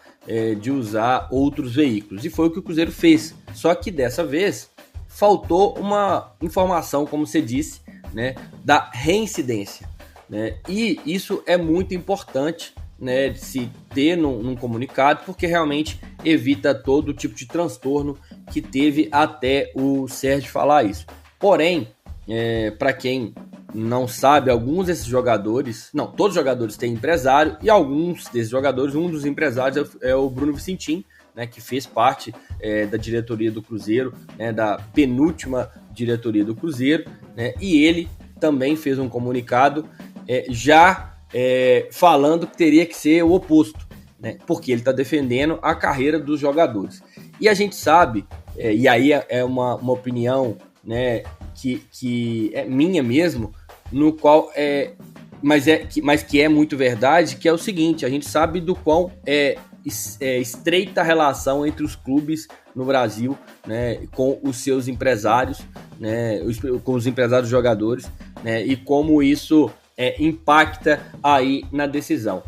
S2: de usar outros veículos. E foi o que o Cruzeiro fez. Só que dessa vez faltou uma informação, como você disse, né, da reincidência. Né? E isso é muito importante, né, de se ter num comunicado, porque realmente evita todo tipo de transtorno que teve até o Sérgio falar isso. Porém, para quem não sabe, alguns desses jogadores, não, todos os jogadores têm empresário, e alguns desses jogadores, um dos empresários é o Bruno Vicentim, né, que fez parte da diretoria do Cruzeiro, né, da penúltima diretoria do Cruzeiro, né, e ele também fez um comunicado falando que teria que ser o oposto, né, porque ele está defendendo a carreira dos jogadores. E a gente sabe, e aí é uma opinião, né, que é minha mesmo, no qual mas que é muito verdade, que é o seguinte: a gente sabe do quão estreita a relação entre os clubes no Brasil, né, com os seus empresários, né, com os empresários jogadores, né, e como isso impacta aí na decisão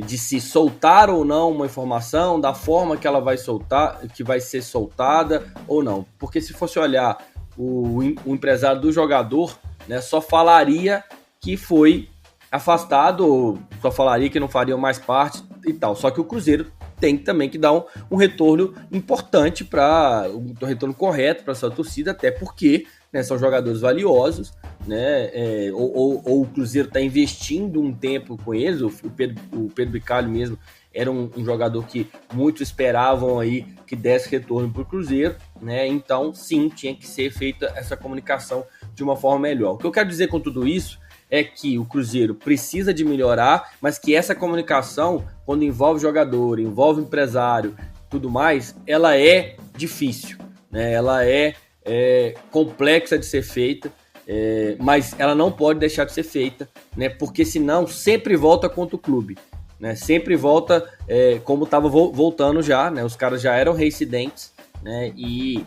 S2: de se soltar ou não uma informação, da forma que ela vai soltar, que vai ser soltada ou não. Porque se fosse olhar o empresário do jogador, né, só falaria que foi afastado, ou só falaria que não faria mais parte e tal. Só que o Cruzeiro tem também que dar um retorno importante, um retorno correto para sua torcida, até porque, né, são jogadores valiosos, né, ou o Cruzeiro está investindo um tempo com eles. O Pedro Bicalho mesmo era um jogador que muitos esperavam aí que desse retorno para o Cruzeiro, né? Então, sim, tinha que ser feita essa comunicação de uma forma melhor. O que eu quero dizer com tudo isso é que o Cruzeiro precisa de melhorar, mas que essa comunicação, quando envolve jogador, envolve empresário, tudo mais, ela é difícil, né? Ela é complexa de ser feita, mas ela não pode deixar de ser feita, né? Porque senão sempre volta contra o clube, né? Sempre volta como estava voltando já, né? Os caras já eram reincidentes, né? E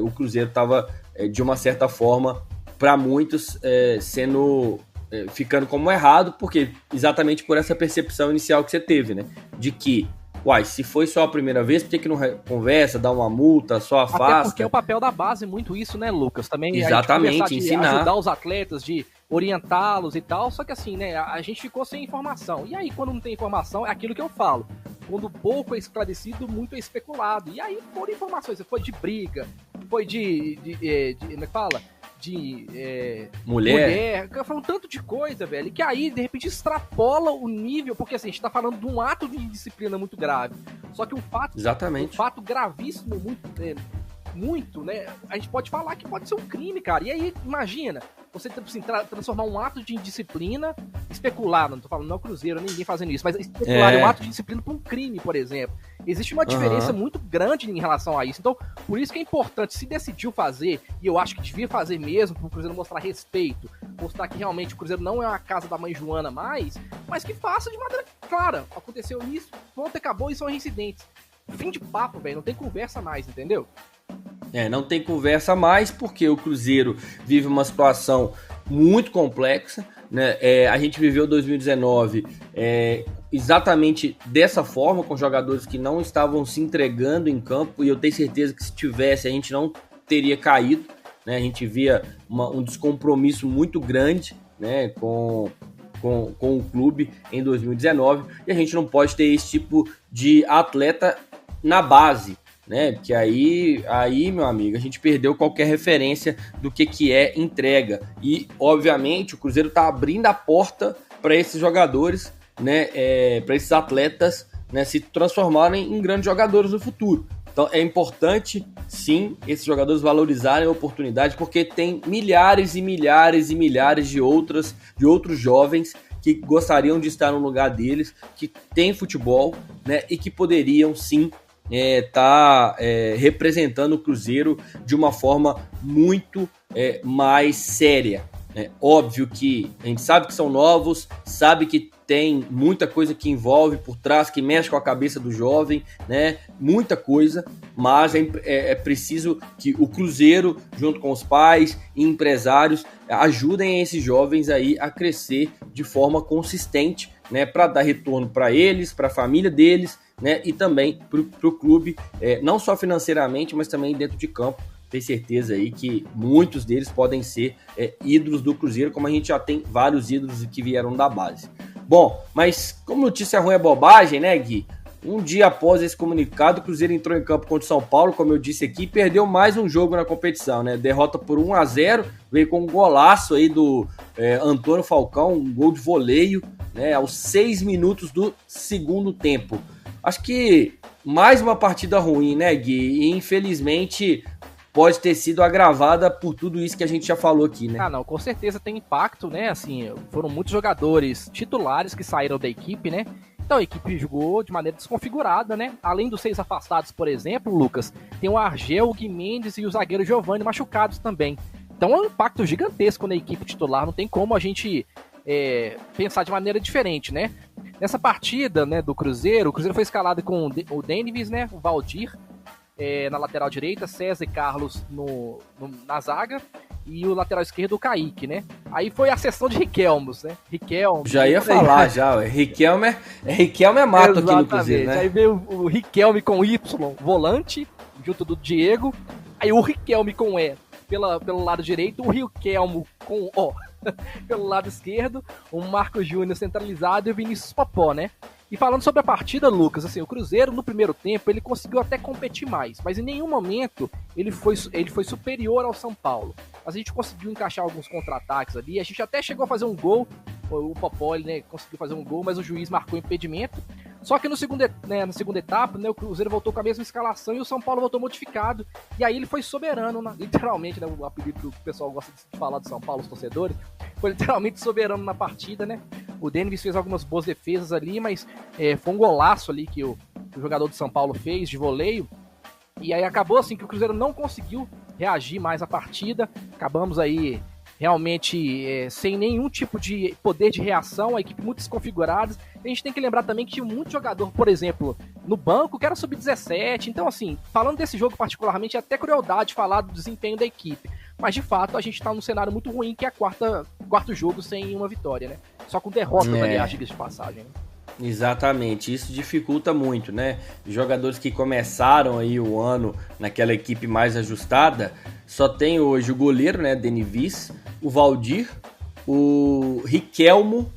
S2: o Cruzeiro estava, de uma certa forma, para muitos, ficando como errado, porque exatamente por essa percepção inicial que você teve, né? De que, se foi só a primeira vez, por que não conversa, dá uma multa, só afasta?
S3: Até porque é o papel da base muito isso, né, Lucas? Também
S2: exatamente, ensinar,
S3: ajudar os atletas, de orientá-los e tal, só que assim, né, a gente ficou sem informação. E aí, quando não tem informação, é aquilo que eu falo. Quando pouco é esclarecido, muito é especulado. E aí foram informações, foi de briga, foi como é que fala? Mulher. Foi um tanto de coisa, velho, que aí, de repente, extrapola o nível, porque assim, a gente tá falando de um ato de indisciplina muito grave. Só que um fato gravíssimo, muito, né? A gente pode falar que pode ser um crime, cara. E aí, imagina, você assim, transformar um ato de indisciplina, especular, não tô falando não Cruzeiro, ninguém fazendo isso, mas especular um ato de disciplina para um crime, por exemplo. Existe uma diferença muito grande em relação a isso. Então, por isso que é importante, se decidiu fazer, e eu acho que devia fazer mesmo, para o Cruzeiro mostrar respeito, mostrar que realmente o Cruzeiro não é uma casa da mãe Joana mais, mas que faça de maneira clara. Aconteceu isso, pronto, acabou e são reincidentes. Fim de papo, velho, não tem conversa mais, entendeu?
S2: Não tem conversa mais, porque o Cruzeiro vive uma situação muito complexa, né? A gente viveu 2019 exatamente dessa forma, com jogadores que não estavam se entregando em campo, e eu tenho certeza que se tivesse, a gente não teria caído, né? A gente via um descompromisso muito grande, né, com o clube em 2019, e a gente não pode ter esse tipo de atleta na base, né? Que aí, meu amigo, a gente perdeu qualquer referência do que é entrega. E, obviamente, o Cruzeiro está abrindo a porta para esses jogadores, né? Para esses atletas, né, se transformarem em grandes jogadores no futuro. Então, é importante, sim, esses jogadores valorizarem a oportunidade, porque tem milhares e milhares e milhares de outros jovens que gostariam de estar no lugar deles, que tem futebol, né? E que poderiam, sim, tá representando o Cruzeiro de uma forma muito mais séria. Óbvio que a gente sabe que são novos, sabe que tem muita coisa que envolve por trás, que mexe com a cabeça do jovem, né? Muita coisa, mas é preciso que o Cruzeiro, junto com os pais e empresários, ajudem esses jovens aí a crescer de forma consistente, né? Para dar retorno para eles, para a família deles, né? E também para o clube, não só financeiramente, mas também dentro de campo. Tenho certeza aí que muitos deles podem ser ídolos do Cruzeiro, como a gente já tem vários ídolos que vieram da base. Bom, mas como notícia ruim é bobagem, né, Gui? Um dia após esse comunicado, o Cruzeiro entrou em campo contra o São Paulo, como eu disse aqui, e perdeu mais um jogo na competição, né? Derrota por 1-0, veio com um golaço aí do Antônio Falcão, um gol de voleio, né, aos 6 minutos do segundo tempo. Acho que mais uma partida ruim, né, Gui? E infelizmente pode ter sido agravada por tudo isso que a gente já falou aqui, né?
S3: Ah, não, com certeza tem impacto, né? Assim, foram muitos jogadores titulares que saíram da equipe, né? Então a equipe jogou de maneira desconfigurada, né? Além dos 6 afastados, por exemplo, Lucas, tem o Argel, o Gui Mendes e o zagueiro Giovani machucados também. Então é um impacto gigantesco na equipe titular, não tem como a gente pensar de maneira diferente, né? Nessa partida, né, do Cruzeiro, o Cruzeiro foi escalado com o Denivis, né? O Valdir, na lateral direita, César e Carlos na zaga, e o lateral esquerdo o Kaique, né? Aí foi a sessão de Riquelmos, né? Riquelme.
S2: Já ia falar, já. Riquelme é mato aqui no Cruzeiro, né?
S3: Aí veio o Riquelme com Y, volante, junto do Diego. Aí o Riquelme com E pelo lado direito, o Riquelmo com O pelo lado esquerdo, o Marco Júnior centralizado e o Vinícius Popó, né? E falando sobre a partida, Lucas, assim, o Cruzeiro no primeiro tempo ele conseguiu até competir mais, mas em nenhum momento ele foi superior ao São Paulo. Mas a gente conseguiu encaixar alguns contra-ataques ali, a gente até chegou a fazer um gol, o Popó ele, né, conseguiu fazer um gol, mas o juiz marcou impedimento. Só que na segunda etapa, né, o Cruzeiro voltou com a mesma escalação e o São Paulo voltou modificado. E aí ele foi soberano, literalmente, né, o apelido que o pessoal gosta de falar do São Paulo, os torcedores, foi literalmente soberano na partida, né? O Denis fez algumas boas defesas ali, mas foi um golaço ali que o jogador do São Paulo fez, de voleio. E aí acabou assim que o Cruzeiro não conseguiu reagir mais à partida. Acabamos aí realmente sem nenhum tipo de poder de reação, a equipe muito desconfigurada. A gente tem que lembrar também que tinha muito jogador, por exemplo, no banco, que era sub-17. Então, assim, falando desse jogo particularmente, é até crueldade falar do desempenho da equipe. Mas, de fato, a gente tá num cenário muito ruim, que é quarto jogo sem uma vitória, né? Só com derrotas, aliás, diga-se de passagem, né?
S2: Exatamente, isso dificulta muito, né? Jogadores que começaram aí o ano naquela equipe mais ajustada, só tem hoje o goleiro, né, Denivis, o Valdir, o Riquelmo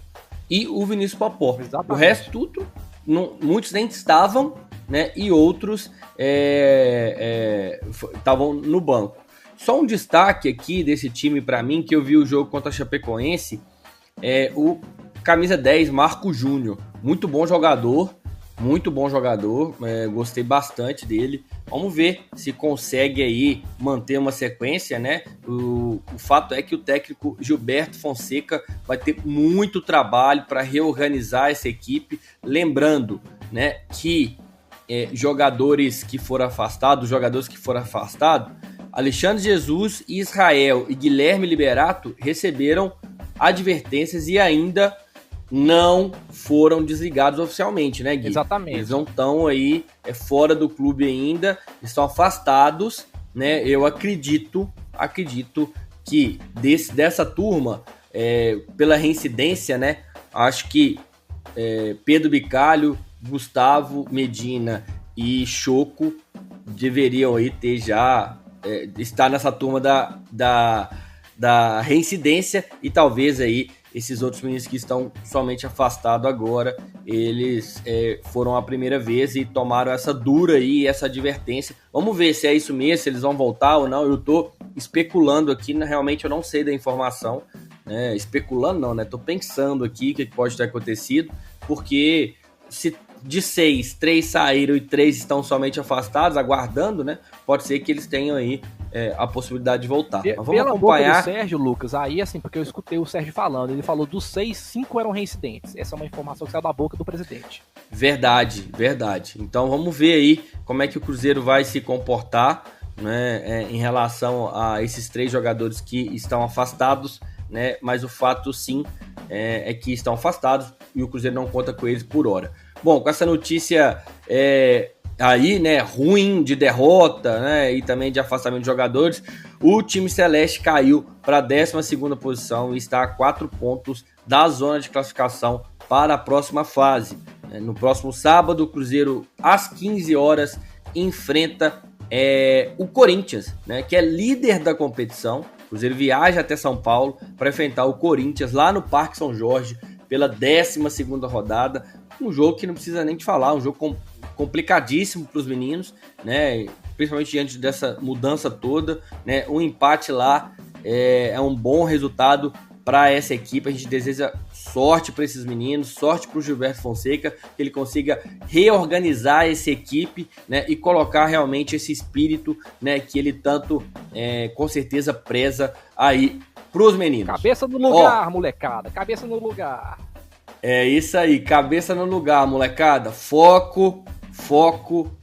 S2: e o Vinícius Popó. Exatamente. O resto tudo, muitos nem estavam, né, e outros estavam no banco. Só um destaque aqui desse time para mim, que eu vi o jogo contra a Chapecoense, o camisa 10, Marco Júnior. Muito bom jogador, gostei bastante dele. Vamos ver se consegue aí manter uma sequência, né? O fato é que o técnico Gilberto Fonseca vai ter muito trabalho para reorganizar essa equipe. Lembrando, né, que jogadores que foram afastados, Alexandre Jesus, Israel e Guilherme Liberato receberam advertências e ainda não foram desligados oficialmente, né, Gui?
S3: Exatamente.
S2: Eles não estão aí fora do clube ainda, estão afastados, né? Eu acredito que dessa turma, pela reincidência, né, acho que Pedro Bicalho, Gustavo Medina e Choco deveriam aí ter já estar nessa turma da reincidência, e talvez aí esses outros meninos que estão somente afastados agora, eles foram a primeira vez e tomaram essa dura aí, essa advertência. Vamos ver se é isso mesmo, se eles vão voltar ou não. Eu tô especulando aqui, realmente eu não sei da informação, né? Especulando não, né? Tô pensando aqui o que pode ter acontecido, porque se de 6, 3 saíram e 3 estão somente afastados, aguardando, né? Pode ser que eles tenham aí a possibilidade de voltar. Mas vamos
S3: Pela
S2: acompanhar.
S3: boca do Sérgio, Lucas, aí assim, porque eu escutei o Sérgio falando, ele falou dos 6, 5 eram reincidentes. Essa é uma informação que saiu da boca do presidente.
S2: Verdade. Então vamos ver aí como é que o Cruzeiro vai se comportar, né, em relação a esses 3 jogadores que estão afastados, né, mas o fato sim é que estão afastados e o Cruzeiro não conta com eles por hora. Bom, com essa notícia aí, né, ruim de derrota, né, e também de afastamento de jogadores, o time celeste caiu para a 12ª posição e está a 4 pontos da zona de classificação para a próxima fase. No próximo sábado, o Cruzeiro, às 15 horas, enfrenta o Corinthians, né, que é líder da competição. O Cruzeiro viaja até São Paulo para enfrentar o Corinthians lá no Parque São Jorge pela 12ª rodada. Um jogo que não precisa nem te falar, um jogo complicadíssimo para os meninos, né, principalmente diante dessa mudança toda, né, um empate lá é um bom resultado para essa equipe. A gente deseja sorte para esses meninos, sorte para o Gilberto Fonseca, que ele consiga reorganizar essa equipe, né, e colocar realmente esse espírito, né, que ele tanto, com certeza, preza aí para os meninos.
S3: Cabeça no lugar, molecada, cabeça no lugar.
S2: É isso aí, cabeça no lugar, molecada. Foco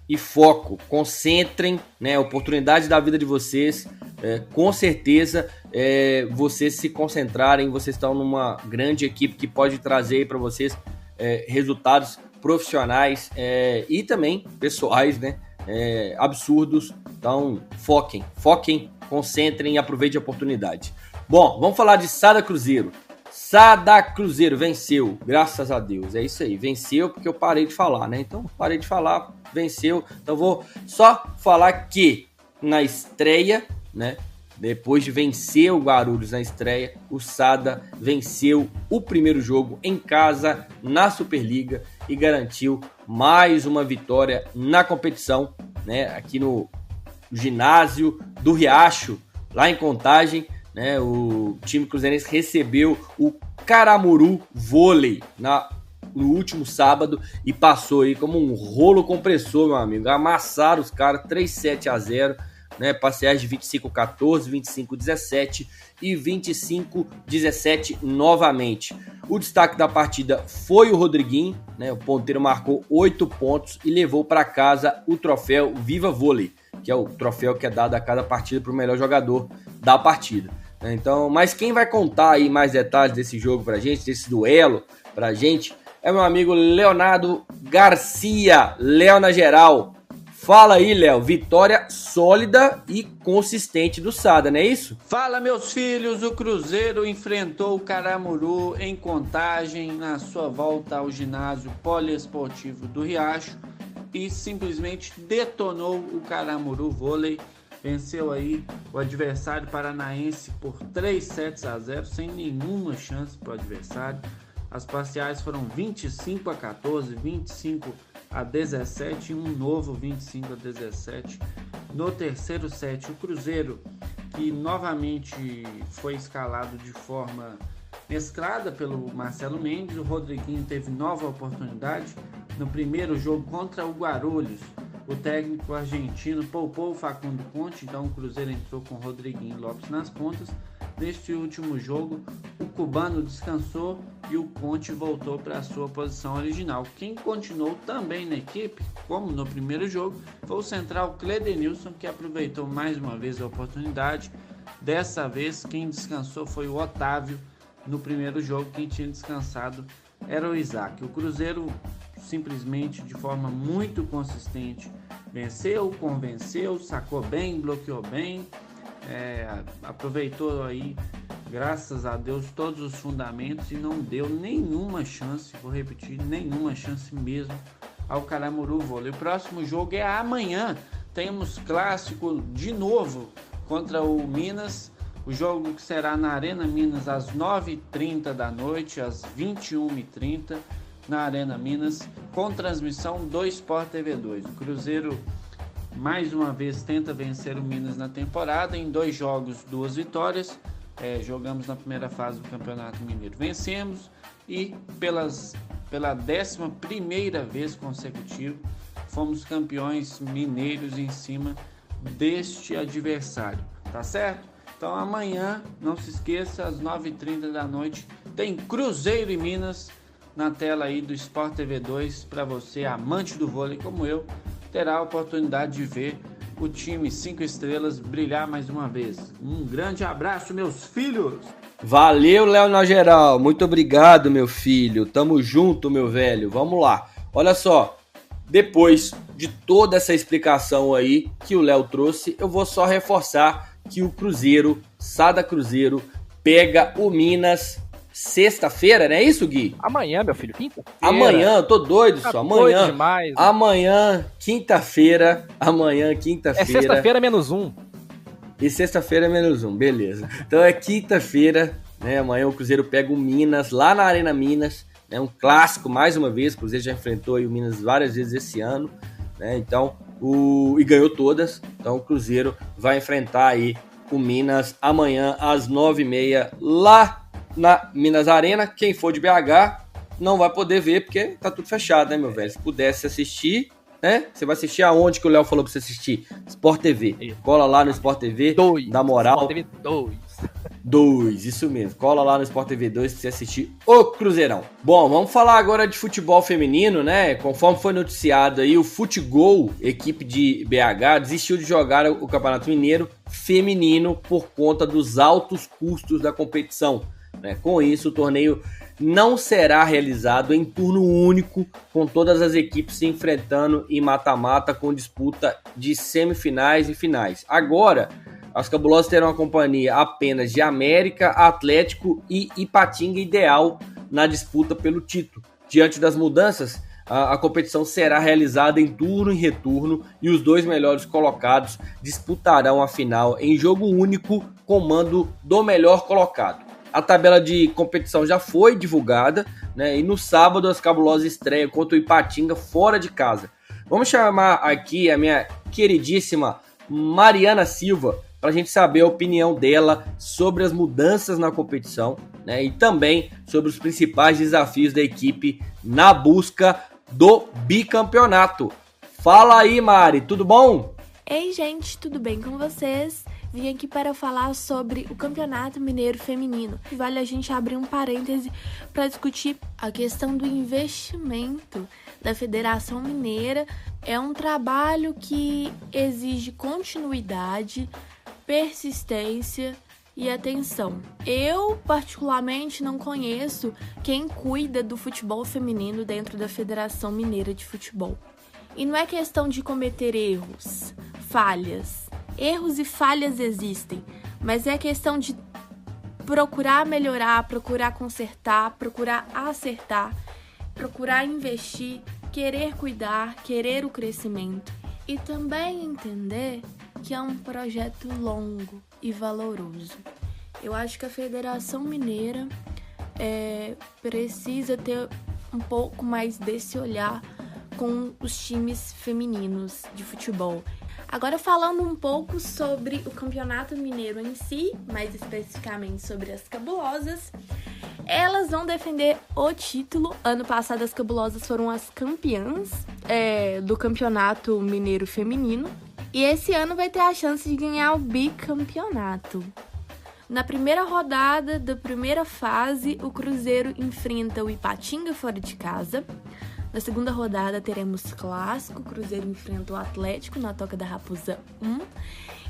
S2: e foco. Concentrem, né, oportunidade da vida de vocês. Com certeza, vocês se concentrarem, vocês estão numa grande equipe que pode trazer para vocês resultados profissionais e também pessoais, né, absurdos. Então, foquem, concentrem e aproveitem a oportunidade. Bom, vamos falar de Sada Cruzeiro. Sada Cruzeiro venceu, graças a Deus, é isso aí, venceu porque eu parei de falar, né? Então, parei de falar, venceu. Então, vou só falar que na estreia, né, depois de vencer o Guarulhos na estreia, o Sada venceu o primeiro jogo em casa na Superliga e garantiu mais uma vitória na competição, né, aqui no ginásio do Riacho, lá em Contagem, né, o time cruzeirense recebeu o Caramuru Vôlei no último sábado e passou aí como um rolo compressor, meu amigo. Amassaram os caras 3-7-0, né, parciais de 25-14, 25-17 e 25-17 novamente. O destaque da partida foi o Rodriguinho, né, o ponteiro marcou 8 pontos e levou para casa o troféu Viva Vôlei, que é o troféu que é dado a cada partida para o melhor jogador da partida. Então, mas quem vai contar aí mais detalhes desse jogo pra gente, desse duelo pra gente, é meu amigo Leonardo Garcia, Léo na geral. Fala aí, Léo, vitória sólida e consistente do Sada, não é isso?
S9: Fala, meus filhos, o Cruzeiro enfrentou o Caramuru em Contagem na sua volta ao ginásio poliesportivo do Riacho e simplesmente detonou o Caramuru Vôlei. Venceu aí o adversário paranaense por 3-0, sem nenhuma chance para o adversário. As parciais foram 25-14, 25-17 e um novo 25-17 no terceiro set. O Cruzeiro, que novamente foi escalado de forma mesclada pelo Marcelo Mendes, o Rodriguinho teve nova oportunidade no primeiro jogo contra o Guarulhos. O técnico argentino poupou o Facundo Conte, então o Cruzeiro entrou com Rodriguinho e Lopes nas pontas. Neste último jogo, o cubano descansou e o Conte voltou para a sua posição original. Quem continuou também na equipe, como no primeiro jogo, foi o central Cledenilson, que aproveitou mais uma vez a oportunidade. Dessa vez, quem descansou foi o Otávio. No primeiro jogo, quem tinha descansado era o Isaac. O Cruzeiro simplesmente de forma muito consistente venceu, convenceu, sacou bem, bloqueou bem, aproveitou aí, graças a Deus, todos os fundamentos e não deu nenhuma chance, vou repetir, nenhuma chance mesmo ao Caramuru Vôlei. O próximo jogo é amanhã, temos clássico de novo contra o Minas, o jogo que será na Arena Minas às 9h30 da noite, às 21h30, na Arena Minas, com transmissão do Sport TV 2. O Cruzeiro mais uma vez tenta vencer o Minas na temporada, em 2 jogos, 2 vitórias. Jogamos na primeira fase do Campeonato Mineiro, vencemos e pela 11ª vez consecutiva fomos campeões mineiros em cima deste adversário, tá certo? Então amanhã, não se esqueça, às 9h30 da noite, tem Cruzeiro e Minas na tela aí do Sport TV 2, para você, amante do vôlei como eu, terá a oportunidade de ver o time 5 estrelas brilhar mais uma vez. Um grande abraço, meus filhos!
S2: Valeu, Léo na geral. Muito obrigado, meu filho. Tamo junto, meu velho. Vamos lá. Olha só, depois de toda essa explicação aí que o Léo trouxe, eu vou só reforçar que o Cruzeiro, Sada Cruzeiro, pega o Minas sexta-feira, não é isso, Gui?
S3: Amanhã, meu filho, quinta-feira.
S2: Amanhã, eu tô doido só. Amanhã.
S3: Doido demais,
S2: amanhã, quinta-feira.
S3: É sexta-feira -1.
S2: E sexta-feira -1, beleza. Então é quinta-feira, né? Amanhã o Cruzeiro pega o Minas, lá na Arena Minas, né? Um clássico, mais uma vez. O Cruzeiro já enfrentou aí o Minas várias vezes esse ano, né? Então, e ganhou todas. Então o Cruzeiro vai enfrentar aí o Minas amanhã às 9h30 lá na Minas Arena. Quem for de BH não vai poder ver porque tá tudo fechado, né, meu velho? Se pudesse assistir, né? Você vai assistir aonde que o Léo falou pra você assistir? Sport TV. Cola lá no Sport TV, dá moral.
S3: Sport TV
S2: 2, isso mesmo. Cola lá no Sport TV 2 pra você assistir o Cruzeirão. Bom, vamos falar agora de futebol feminino, né? Conforme foi noticiado aí, o Futgol, equipe de BH, desistiu de jogar o Campeonato Mineiro feminino por conta dos altos custos da competição, né? Com isso, o torneio não será realizado em turno único, com todas as equipes se enfrentando em mata-mata com disputa de semifinais e finais. Agora, as cabulosas terão a companhia apenas de América, Atlético e Ipatinga Ideal na disputa pelo título. Diante das mudanças, a competição será realizada em turno e retorno e os 2 melhores colocados disputarão a final em jogo único com mando do melhor colocado. A tabela de competição já foi divulgada, né? E no sábado as cabulosas estreiam contra o Ipatinga fora de casa. Vamos chamar aqui a minha queridíssima Mariana Silva para a gente saber a opinião dela sobre as mudanças na competição, né? E também sobre os principais desafios da equipe na busca do bicampeonato. Fala aí, Mari, tudo bom?
S10: Ei, gente, tudo bem com vocês? Vim aqui para falar sobre o Campeonato Mineiro Feminino. Vale a gente abrir um parêntese para discutir a questão do investimento da Federação Mineira. É um trabalho que exige continuidade, persistência e atenção. Eu, particularmente, não conheço quem cuida do futebol feminino dentro da Federação Mineira de Futebol. E não é questão de cometer erros, falhas. Erros e falhas existem, mas é questão de procurar melhorar, procurar consertar, procurar acertar, procurar investir, querer cuidar, querer o crescimento e também entender que é um projeto longo e valoroso. Eu acho que a Federação Mineira precisa ter um pouco mais desse olhar com os times femininos de futebol. Agora falando um pouco sobre o Campeonato Mineiro em si, mais especificamente sobre as cabulosas, elas vão defender o título. Ano passado as cabulosas foram as campeãs do Campeonato Mineiro Feminino e esse ano vai ter a chance de ganhar o bicampeonato. Na primeira rodada da primeira fase, o Cruzeiro enfrenta o Ipatinga fora de casa. Na segunda rodada teremos clássico, o Cruzeiro enfrenta o Atlético na Toca da Raposa 1.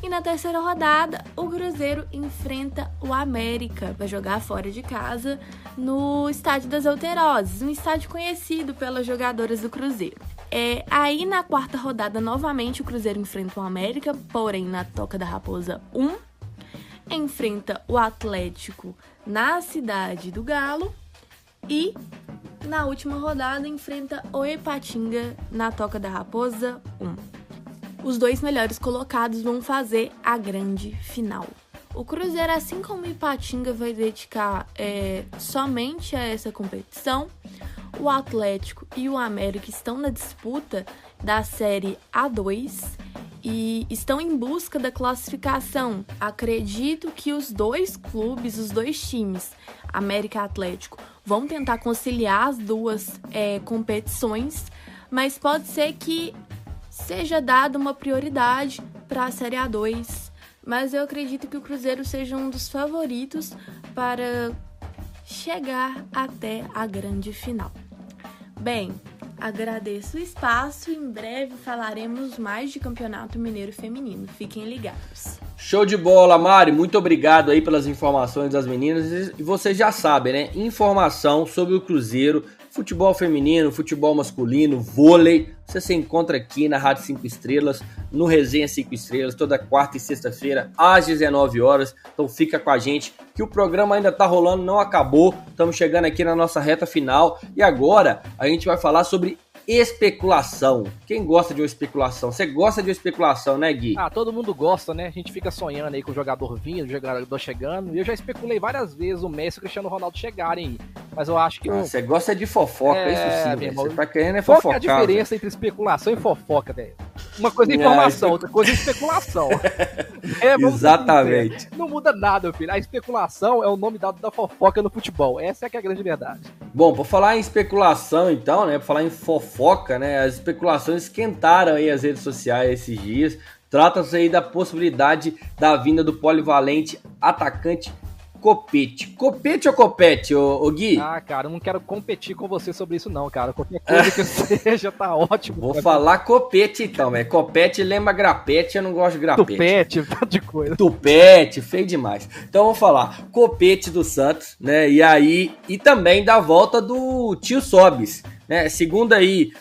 S10: E na terceira rodada, o Cruzeiro enfrenta o América, vai jogar fora de casa no Estádio das Alterosas, um estádio conhecido pelas jogadoras do Cruzeiro. Aí na quarta rodada, novamente, o Cruzeiro enfrenta o América, porém na Toca da Raposa 1. Enfrenta o Atlético na Cidade do Galo e na última rodada enfrenta o Ipatinga na Toca da Raposa 1. Os 2 melhores colocados vão fazer a grande final. O Cruzeiro, assim como o Ipatinga, vai dedicar somente a essa competição. O Atlético e o América estão na disputa da Série A2 e estão em busca da classificação. Acredito que os 2 clubes, os 2 times, América e Atlético, vão tentar conciliar as 2 competições, mas pode ser que seja dada uma prioridade para a Série A2, mas eu acredito que o Cruzeiro seja um dos favoritos para chegar até a grande final. Bem, agradeço o espaço e em breve falaremos mais de Campeonato Mineiro Feminino. Fiquem ligados.
S2: Show de bola, Mari. Muito obrigado aí pelas informações das meninas. E vocês já sabem, né? Informação sobre o Cruzeiro, futebol feminino, futebol masculino, vôlei. Você se encontra aqui na Rádio 5 Estrelas, no Resenha 5 Estrelas, toda quarta e sexta-feira, às 19 horas. Então fica com a gente, que o programa ainda tá rolando, não acabou. Estamos chegando aqui na nossa reta final. E agora a gente vai falar sobre especulação. Quem gosta de uma especulação? Você gosta de uma especulação, né, Gui?
S3: Ah, todo mundo gosta, né? A gente fica sonhando aí com o jogador vindo, o jogador chegando. E eu já especulei várias vezes o Messi e o Cristiano Ronaldo chegarem aí. Mas eu acho que...
S2: Você gosta de fofoca, isso sim, velho. Você tá querendo
S3: fofocar.
S2: fofocar.
S3: Qual é a diferença entre especulação e fofoca, velho? Uma coisa é informação, outra coisa é especulação.
S2: Exatamente.
S3: Não muda nada, meu filho. A especulação é o nome dado da fofoca no futebol. Essa é que é a grande verdade.
S2: Bom, por falar em especulação, então, né? Por falar em fofoca, né? As especulações esquentaram aí as redes sociais esses dias. Trata-se aí da possibilidade da vinda do polivalente atacante Copete. Copete ou Copete, ô Gui?
S3: Ah, cara, eu não quero competir com você sobre isso não, cara. Qualquer coisa que seja tá ótimo.
S2: Vou falar Copete então, velho. Copete lembra grapete, eu não gosto de grapete.
S3: Tupete, tanto de coisa.
S2: Tupete, feio demais. Então vamos falar Copete do Santos, né? E aí, e também da volta do Tio Sobis, né? Segundo aí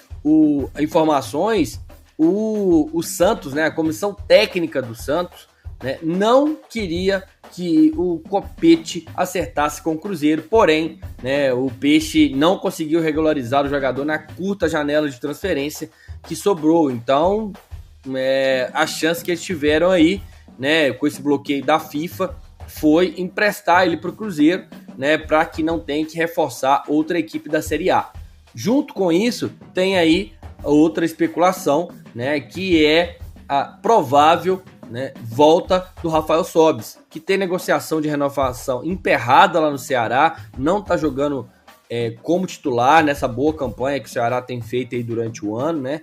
S2: informações, o Santos, né? A comissão técnica do Santos, né? Não queria que o Copete acertasse com o Cruzeiro, porém, né, o Peixe não conseguiu regularizar o jogador na curta janela de transferência que sobrou. Então, a chance que eles tiveram aí, né, com esse bloqueio da FIFA, foi emprestar ele para o Cruzeiro, né, para que não tenha que reforçar outra equipe da Série A. Junto com isso, tem aí outra especulação, né, que é a provável, né, volta do Rafael Sobis, que tem negociação de renovação emperrada lá no Ceará, não está jogando como titular nessa boa campanha que o Ceará tem feito aí durante o ano, né?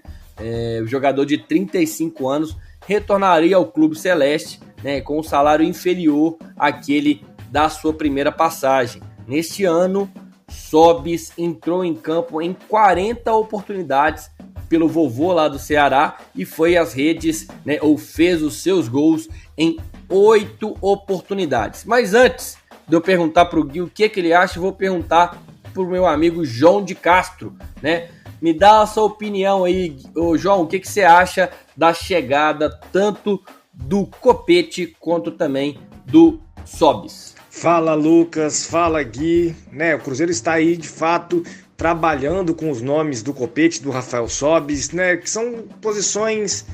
S2: O jogador de 35 anos retornaria ao clube celeste, né, com um salário inferior àquele da sua primeira passagem. Neste ano, Sobis entrou em campo em 40 oportunidades pelo vovô lá do Ceará e foi às redes, né, ou fez os seus gols em 8 oportunidades. Mas antes de eu perguntar pro Gui o que ele acha, eu vou perguntar pro meu amigo João de Castro, né? Me dá a sua opinião aí, ô João, o que você acha da chegada tanto do Copete quanto também do Sobis?
S11: Fala, Lucas, fala, Gui, né? O Cruzeiro está aí, de fato, trabalhando com os nomes do Copete, do Rafael Sobis, né, que são posições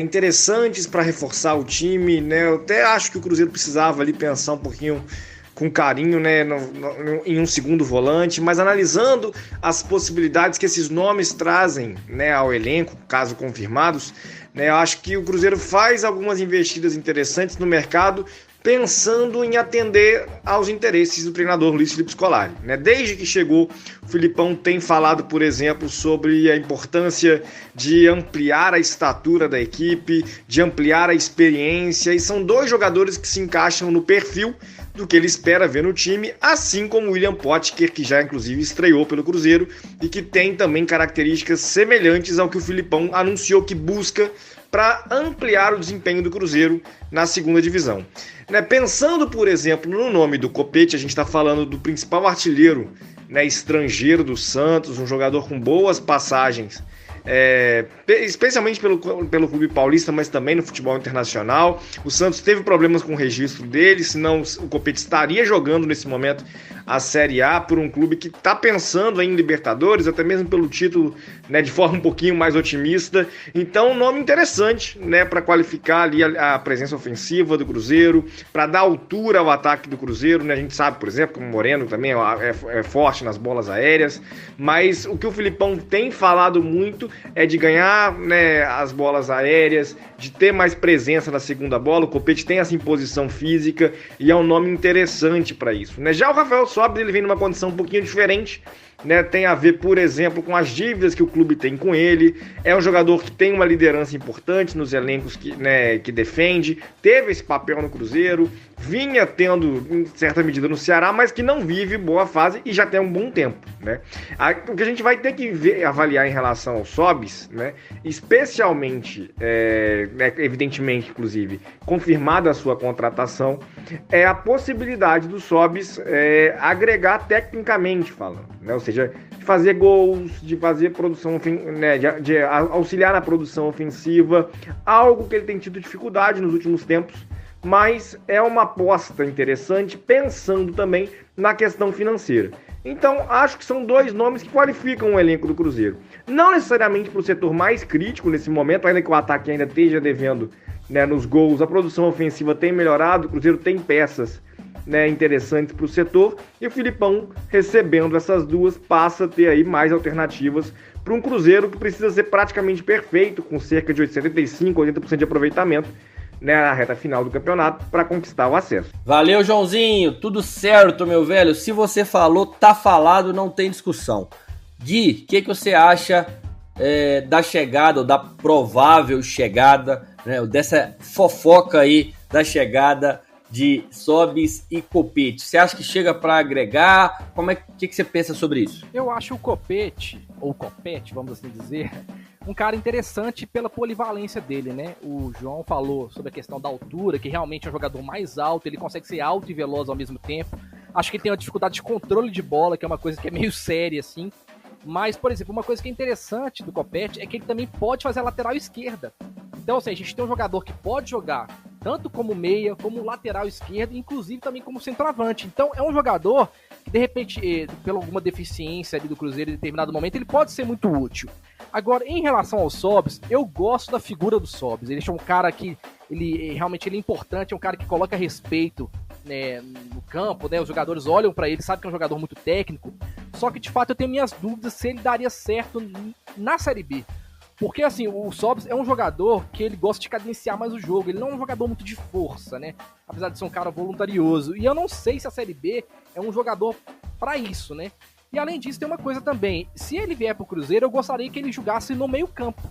S11: interessantes para reforçar o time, né? Eu até acho que o Cruzeiro precisava ali pensar um pouquinho com carinho, né, em um segundo volante, mas analisando as possibilidades que esses nomes trazem, né, ao elenco, caso confirmados, né, eu acho que o Cruzeiro faz algumas investidas interessantes no mercado, pensando em atender aos interesses do treinador Luiz Felipe Scolari, né? Desde que chegou, o Filipão tem falado, por exemplo, sobre a importância de ampliar a estatura da equipe, de ampliar a experiência, e são dois jogadores que se encaixam no perfil do que ele espera ver no time, assim como o William Potker, que já inclusive estreou pelo Cruzeiro e que tem também características semelhantes ao que o Filipão anunciou que busca para ampliar o desempenho do Cruzeiro na segunda divisão. Né, pensando, por exemplo, no nome do Copete, a gente está falando do principal artilheiro, né, estrangeiro do Santos, um jogador com boas passagens, especialmente pelo clube paulista, mas também no futebol internacional. O Santos teve problemas com o registro dele, senão o Copete estaria jogando nesse momento a Série A por um clube que está pensando em Libertadores, até mesmo pelo título, né, de forma um pouquinho mais otimista. Então, um nome interessante, né, para qualificar ali a presença ofensiva do Cruzeiro, para dar altura ao ataque do Cruzeiro, né? A gente sabe, por exemplo, que o Moreno também é forte nas bolas aéreas, mas o que o Filipão tem falado muito é de ganhar, né, as bolas aéreas, de ter mais presença na segunda bola. O Copete tem essa imposição física e é um nome interessante para isso, né? Já o Rafael Sobis, ele vem numa condição um pouquinho diferente, né? Tem a ver, por exemplo, com as dívidas que o clube tem com ele. É um jogador que tem uma liderança importante nos elencos que defende, teve esse papel no Cruzeiro, vinha tendo em certa medida no Ceará, mas que não vive boa fase e já tem um bom tempo, né? O que a gente vai ter que avaliar em relação ao Sobis, né? Especialmente, evidentemente, inclusive, confirmada a sua contratação, é a possibilidade do Sobis agregar tecnicamente falando, né? Ou seja, de fazer gols, de fazer produção, né? de auxiliar na produção ofensiva, algo que ele tem tido dificuldade nos últimos tempos, mas é uma aposta interessante, pensando também na questão financeira. Então, acho que são dois nomes que qualificam o elenco do Cruzeiro. Não necessariamente para o setor mais crítico nesse momento, ainda que o ataque ainda esteja devendo, né, nos gols, a produção ofensiva tem melhorado, o Cruzeiro tem peças, né, interessantes para o setor, e o Filipão, recebendo essas duas, passa a ter aí mais alternativas para um Cruzeiro que precisa ser praticamente perfeito, com cerca de 75, 80% de aproveitamento, né, na reta final do campeonato, para conquistar o acesso.
S2: Valeu, Joãozinho, tudo certo, meu velho. Se você falou, tá falado, não tem discussão. Gui, o que você acha da chegada, ou da provável chegada, né, dessa fofoca aí da chegada de Sobis e Copete? Você acha que chega para agregar? Que você pensa sobre isso?
S3: Eu acho o Copete, ou Copete, vamos assim dizer, um cara interessante pela polivalência dele, né? O João falou sobre a questão da altura, que realmente é um jogador mais alto, ele consegue ser alto e veloz ao mesmo tempo. Acho que ele tem uma dificuldade de controle de bola, que é uma coisa que é meio séria, assim. Mas, por exemplo, uma coisa que é interessante do Copete é que ele também pode fazer a lateral esquerda. Então, assim, a gente tem um jogador que pode jogar tanto como meia, como lateral esquerdo, inclusive também como centroavante. Então, é um jogador que, de repente, pela alguma deficiência ali do Cruzeiro em determinado momento, ele pode ser muito útil. Agora, em relação ao Sobis, eu gosto da figura do Sobis. Ele é um cara que ele é importante, é um cara que coloca respeito, né, no campo, né? Os jogadores olham pra ele, sabem que é um jogador muito técnico. Só que, de fato, eu tenho minhas dúvidas se ele daria certo na Série B. Porque, assim, o Sobis é um jogador que ele gosta de cadenciar mais o jogo. Ele não é um jogador muito de força, né? Apesar de ser um cara voluntarioso. E eu não sei se a Série B é um jogador pra isso, né? E, além disso, tem uma coisa também. Se ele vier pro Cruzeiro, eu gostaria que ele jogasse no meio campo.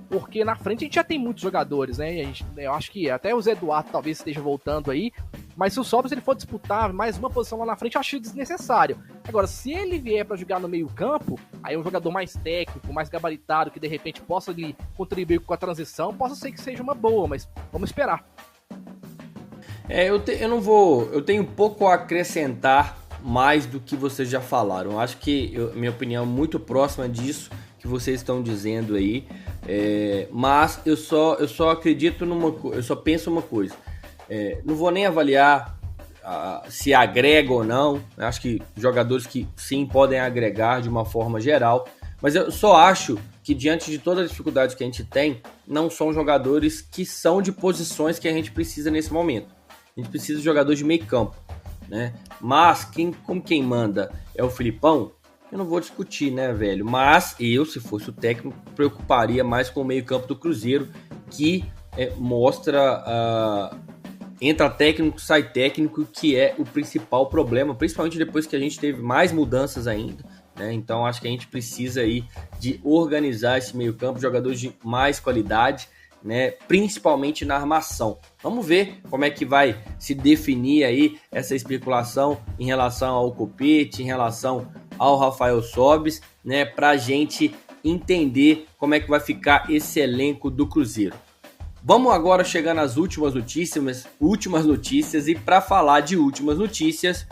S3: Porque na frente a gente já tem muitos jogadores, né? Eu acho que até o Zé Eduardo talvez esteja voltando aí. Mas se o Sobis ele for disputar mais uma posição lá na frente, eu acho desnecessário. Agora, se ele vier para jogar no meio campo, aí é um jogador mais técnico, mais gabaritado, que de repente possa ali contribuir com a transição, possa ser que seja uma boa, mas vamos esperar.
S2: Eu tenho pouco a acrescentar mais do que vocês já falaram. Eu acho que minha opinião é muito próxima disso que vocês estão dizendo aí. Mas eu só acredito eu só penso uma coisa. Não vou nem avaliar se agrega ou não. Eu acho que jogadores que sim podem agregar de uma forma geral, mas eu só acho que diante de todas as dificuldades que a gente tem, não são jogadores que são de posições que a gente precisa nesse momento. A gente precisa de jogadores de meio campo, né? Mas quem manda é o Filipão, eu não vou discutir, né, velho? Mas eu, se fosse o técnico, preocuparia mais com o meio campo do Cruzeiro, que mostra... entra técnico, sai técnico, que é o principal problema, principalmente depois que a gente teve mais mudanças ainda, né? Então acho que a gente precisa aí de organizar esse meio campo, jogadores de mais qualidade, né? Principalmente na armação. Vamos ver como é que vai se definir aí essa especulação em relação ao Copete, em relação ao Rafael Sobis, né? Pra gente entender como é que vai ficar esse elenco do Cruzeiro. Vamos agora chegar nas últimas notícias, e para falar de últimas notícias,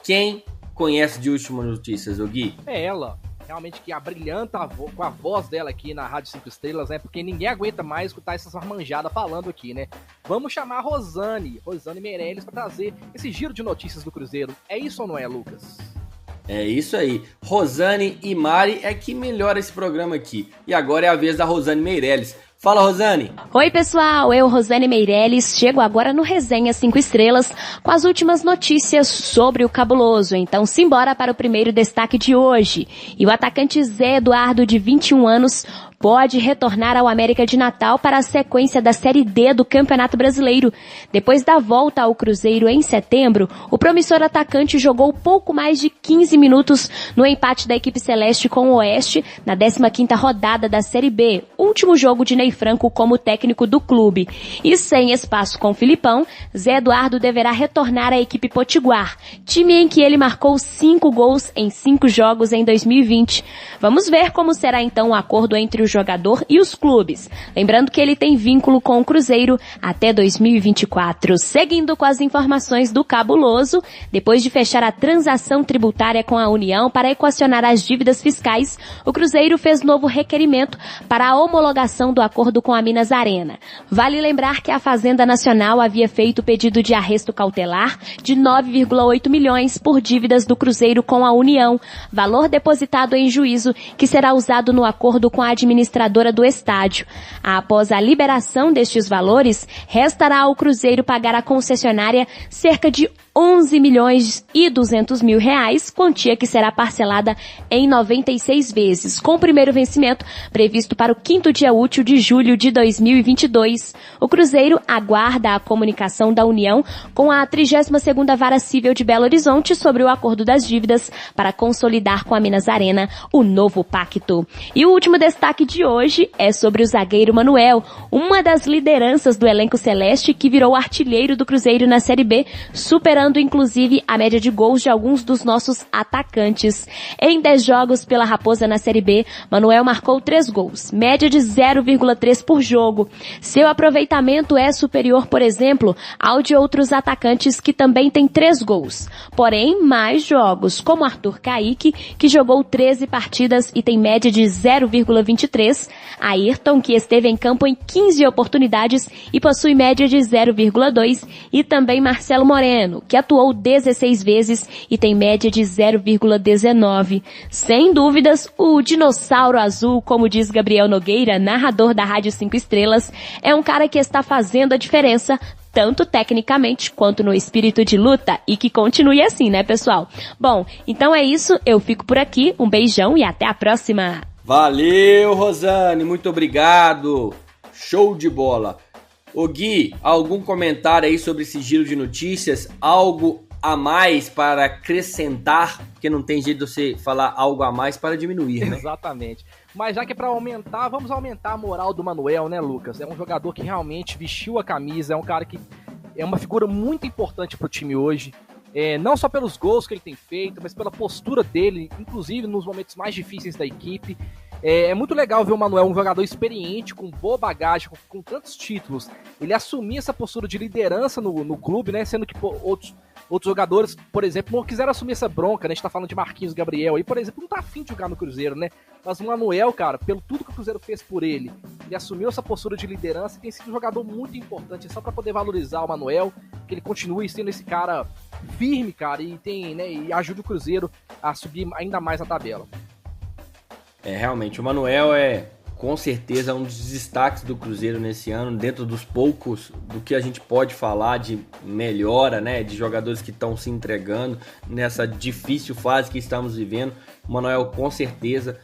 S2: quem conhece de últimas notícias, o Gui?
S3: É ela, realmente, que abrilhanta com a voz dela aqui na Rádio 5 Estrelas, né? Porque ninguém aguenta mais escutar essas marmanjadas falando aqui, né? Vamos chamar a Rosane Meirelles para trazer esse giro de notícias do Cruzeiro. É isso ou não é, Lucas?
S2: É isso aí. Rosane e Mari é que melhora esse programa aqui. E agora é a vez da Rosane Meirelles. Fala, Rosane!
S12: Oi, pessoal! Eu, Rosane Meirelles, chego agora no Resenha 5 Estrelas com as últimas notícias sobre o Cabuloso. Então, simbora para o primeiro destaque de hoje. E o atacante Zé Eduardo, de 21 anos, pode retornar ao América de Natal para a sequência da Série D do Campeonato Brasileiro. Depois da volta ao Cruzeiro em setembro, o promissor atacante jogou pouco mais de 15 minutos no empate da equipe celeste com o Oeste na 15ª rodada da Série B, último jogo de Ney Franco como técnico do clube. E sem espaço com o Filipão, Zé Eduardo deverá retornar à equipe potiguar, time em que ele marcou 5 gols em 5 jogos em 2020. Vamos ver como será então o acordo entre o jogador e os clubes. Lembrando que ele tem vínculo com o Cruzeiro até 2024. Seguindo com as informações do Cabuloso, depois de fechar a transação tributária com a União para equacionar as dívidas fiscais, o Cruzeiro fez novo requerimento para a homologação do acordo com a Minas Arena. Vale lembrar que a Fazenda Nacional havia feito pedido de arresto cautelar de 9,8 milhões por dívidas do Cruzeiro com a União, valor depositado em juízo que será usado no acordo com a administradora do estádio. Após a liberação destes valores, restará ao Cruzeiro pagar à concessionária cerca de 11 milhões e 200 mil reais, quantia que será parcelada em 96 vezes, com o primeiro vencimento previsto para o 5º dia útil de julho de 2022. O Cruzeiro aguarda a comunicação da União com a 32ª Vara Cível de Belo Horizonte sobre o acordo das dívidas para consolidar com a Minas Arena o novo pacto. E o último destaque de hoje é sobre o zagueiro Manuel, uma das lideranças do elenco celeste que virou artilheiro do Cruzeiro na Série B, superando inclusive a média de gols de alguns dos nossos atacantes. Em 10 jogos pela Raposa na Série B, Manuel marcou 3 gols, média de 0,3 por jogo. Seu aproveitamento é superior, por exemplo, ao de outros atacantes que também têm 3 gols. Porém, mais jogos, como Arthur Kaique, que jogou 13 partidas e tem média de 0,23, Ayrton, que esteve em campo em 15 oportunidades e possui média de 0,2, e também Marcelo Moreno, que atuou 16 vezes e tem média de 0,19. Sem dúvidas, o dinossauro azul, como diz Gabriel Nogueira, narrador da Rádio 5 Estrelas, é um cara que está fazendo a diferença, tanto tecnicamente quanto no espírito de luta, e que continue assim, né, pessoal? Bom, então é isso, eu fico por aqui, um beijão e até a próxima!
S2: Valeu, Rosane, muito obrigado, show de bola! Ô Gui, algum comentário aí sobre esse giro de notícias? Algo a mais para acrescentar? Porque não tem jeito de você falar algo a mais para diminuir, né?
S3: Exatamente. Mas já que é para aumentar, vamos aumentar a moral do Manuel, né, Lucas? É um jogador que realmente vestiu a camisa, é um cara que é uma figura muito importante pro time hoje. Não só pelos gols que ele tem feito, mas pela postura dele, inclusive nos momentos mais difíceis da equipe. É muito legal ver o Manuel, um jogador experiente, com boa bagagem, com tantos títulos. Ele assumir essa postura de liderança no clube, né? Sendo que outros jogadores, por exemplo, não quiseram assumir essa bronca, né? A gente tá falando de Marquinhos Gabriel aí, por exemplo, não tá afim de jogar no Cruzeiro, né? Mas o Manuel, cara, pelo tudo que o Cruzeiro fez por ele, ele assumiu essa postura de liderança e tem sido um jogador muito importante, só pra poder valorizar o Manuel, que ele continue sendo esse cara firme, cara, e e ajude o Cruzeiro a subir ainda mais na tabela.
S2: Realmente, o Manuel é com certeza um dos destaques do Cruzeiro nesse ano, dentro dos poucos do que a gente pode falar de melhora, né, de jogadores que estão se entregando nessa difícil fase que estamos vivendo. O Manuel com certeza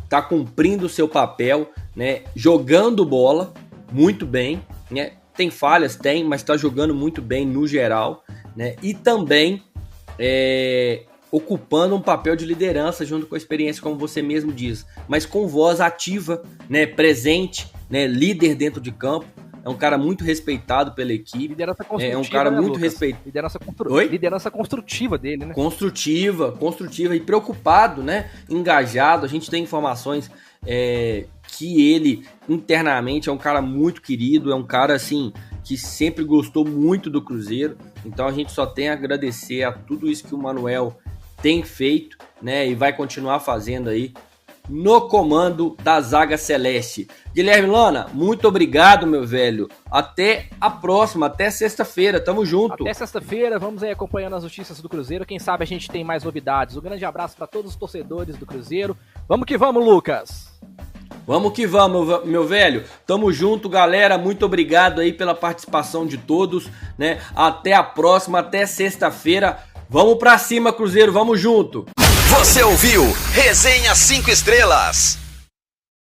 S2: está cumprindo o seu papel, né, jogando bola muito bem, né, tem falhas, mas está jogando muito bem no geral, né, e também ocupando um papel de liderança junto com a experiência, como você mesmo diz, mas com voz ativa, né, presente, né, líder dentro de campo. É um cara muito respeitado pela equipe.
S3: Liderança construtiva,
S2: é um cara muito respeitado.
S3: Liderança construtiva dele, né?
S2: Construtiva e preocupado, né? Engajado. A gente tem informações que ele internamente é um cara muito querido, é um cara assim que sempre gostou muito do Cruzeiro. Então a gente só tem a agradecer a tudo isso que o Manuel tem feito, né? E vai continuar fazendo aí no comando da zaga celeste. Guilherme Lona, muito obrigado, meu velho. Até a próxima, até sexta-feira, tamo junto.
S3: Até sexta-feira, vamos aí acompanhando as notícias do Cruzeiro. Quem sabe a gente tem mais novidades. Um grande abraço para todos os torcedores do Cruzeiro. Vamos que vamos, Lucas.
S2: Vamos que vamos, meu velho. Tamo junto, galera. Muito obrigado aí pela participação de todos, né? Até a próxima, até sexta-feira. Vamos pra cima, Cruzeiro, vamos junto.
S1: Você ouviu Resenha 5 Estrelas.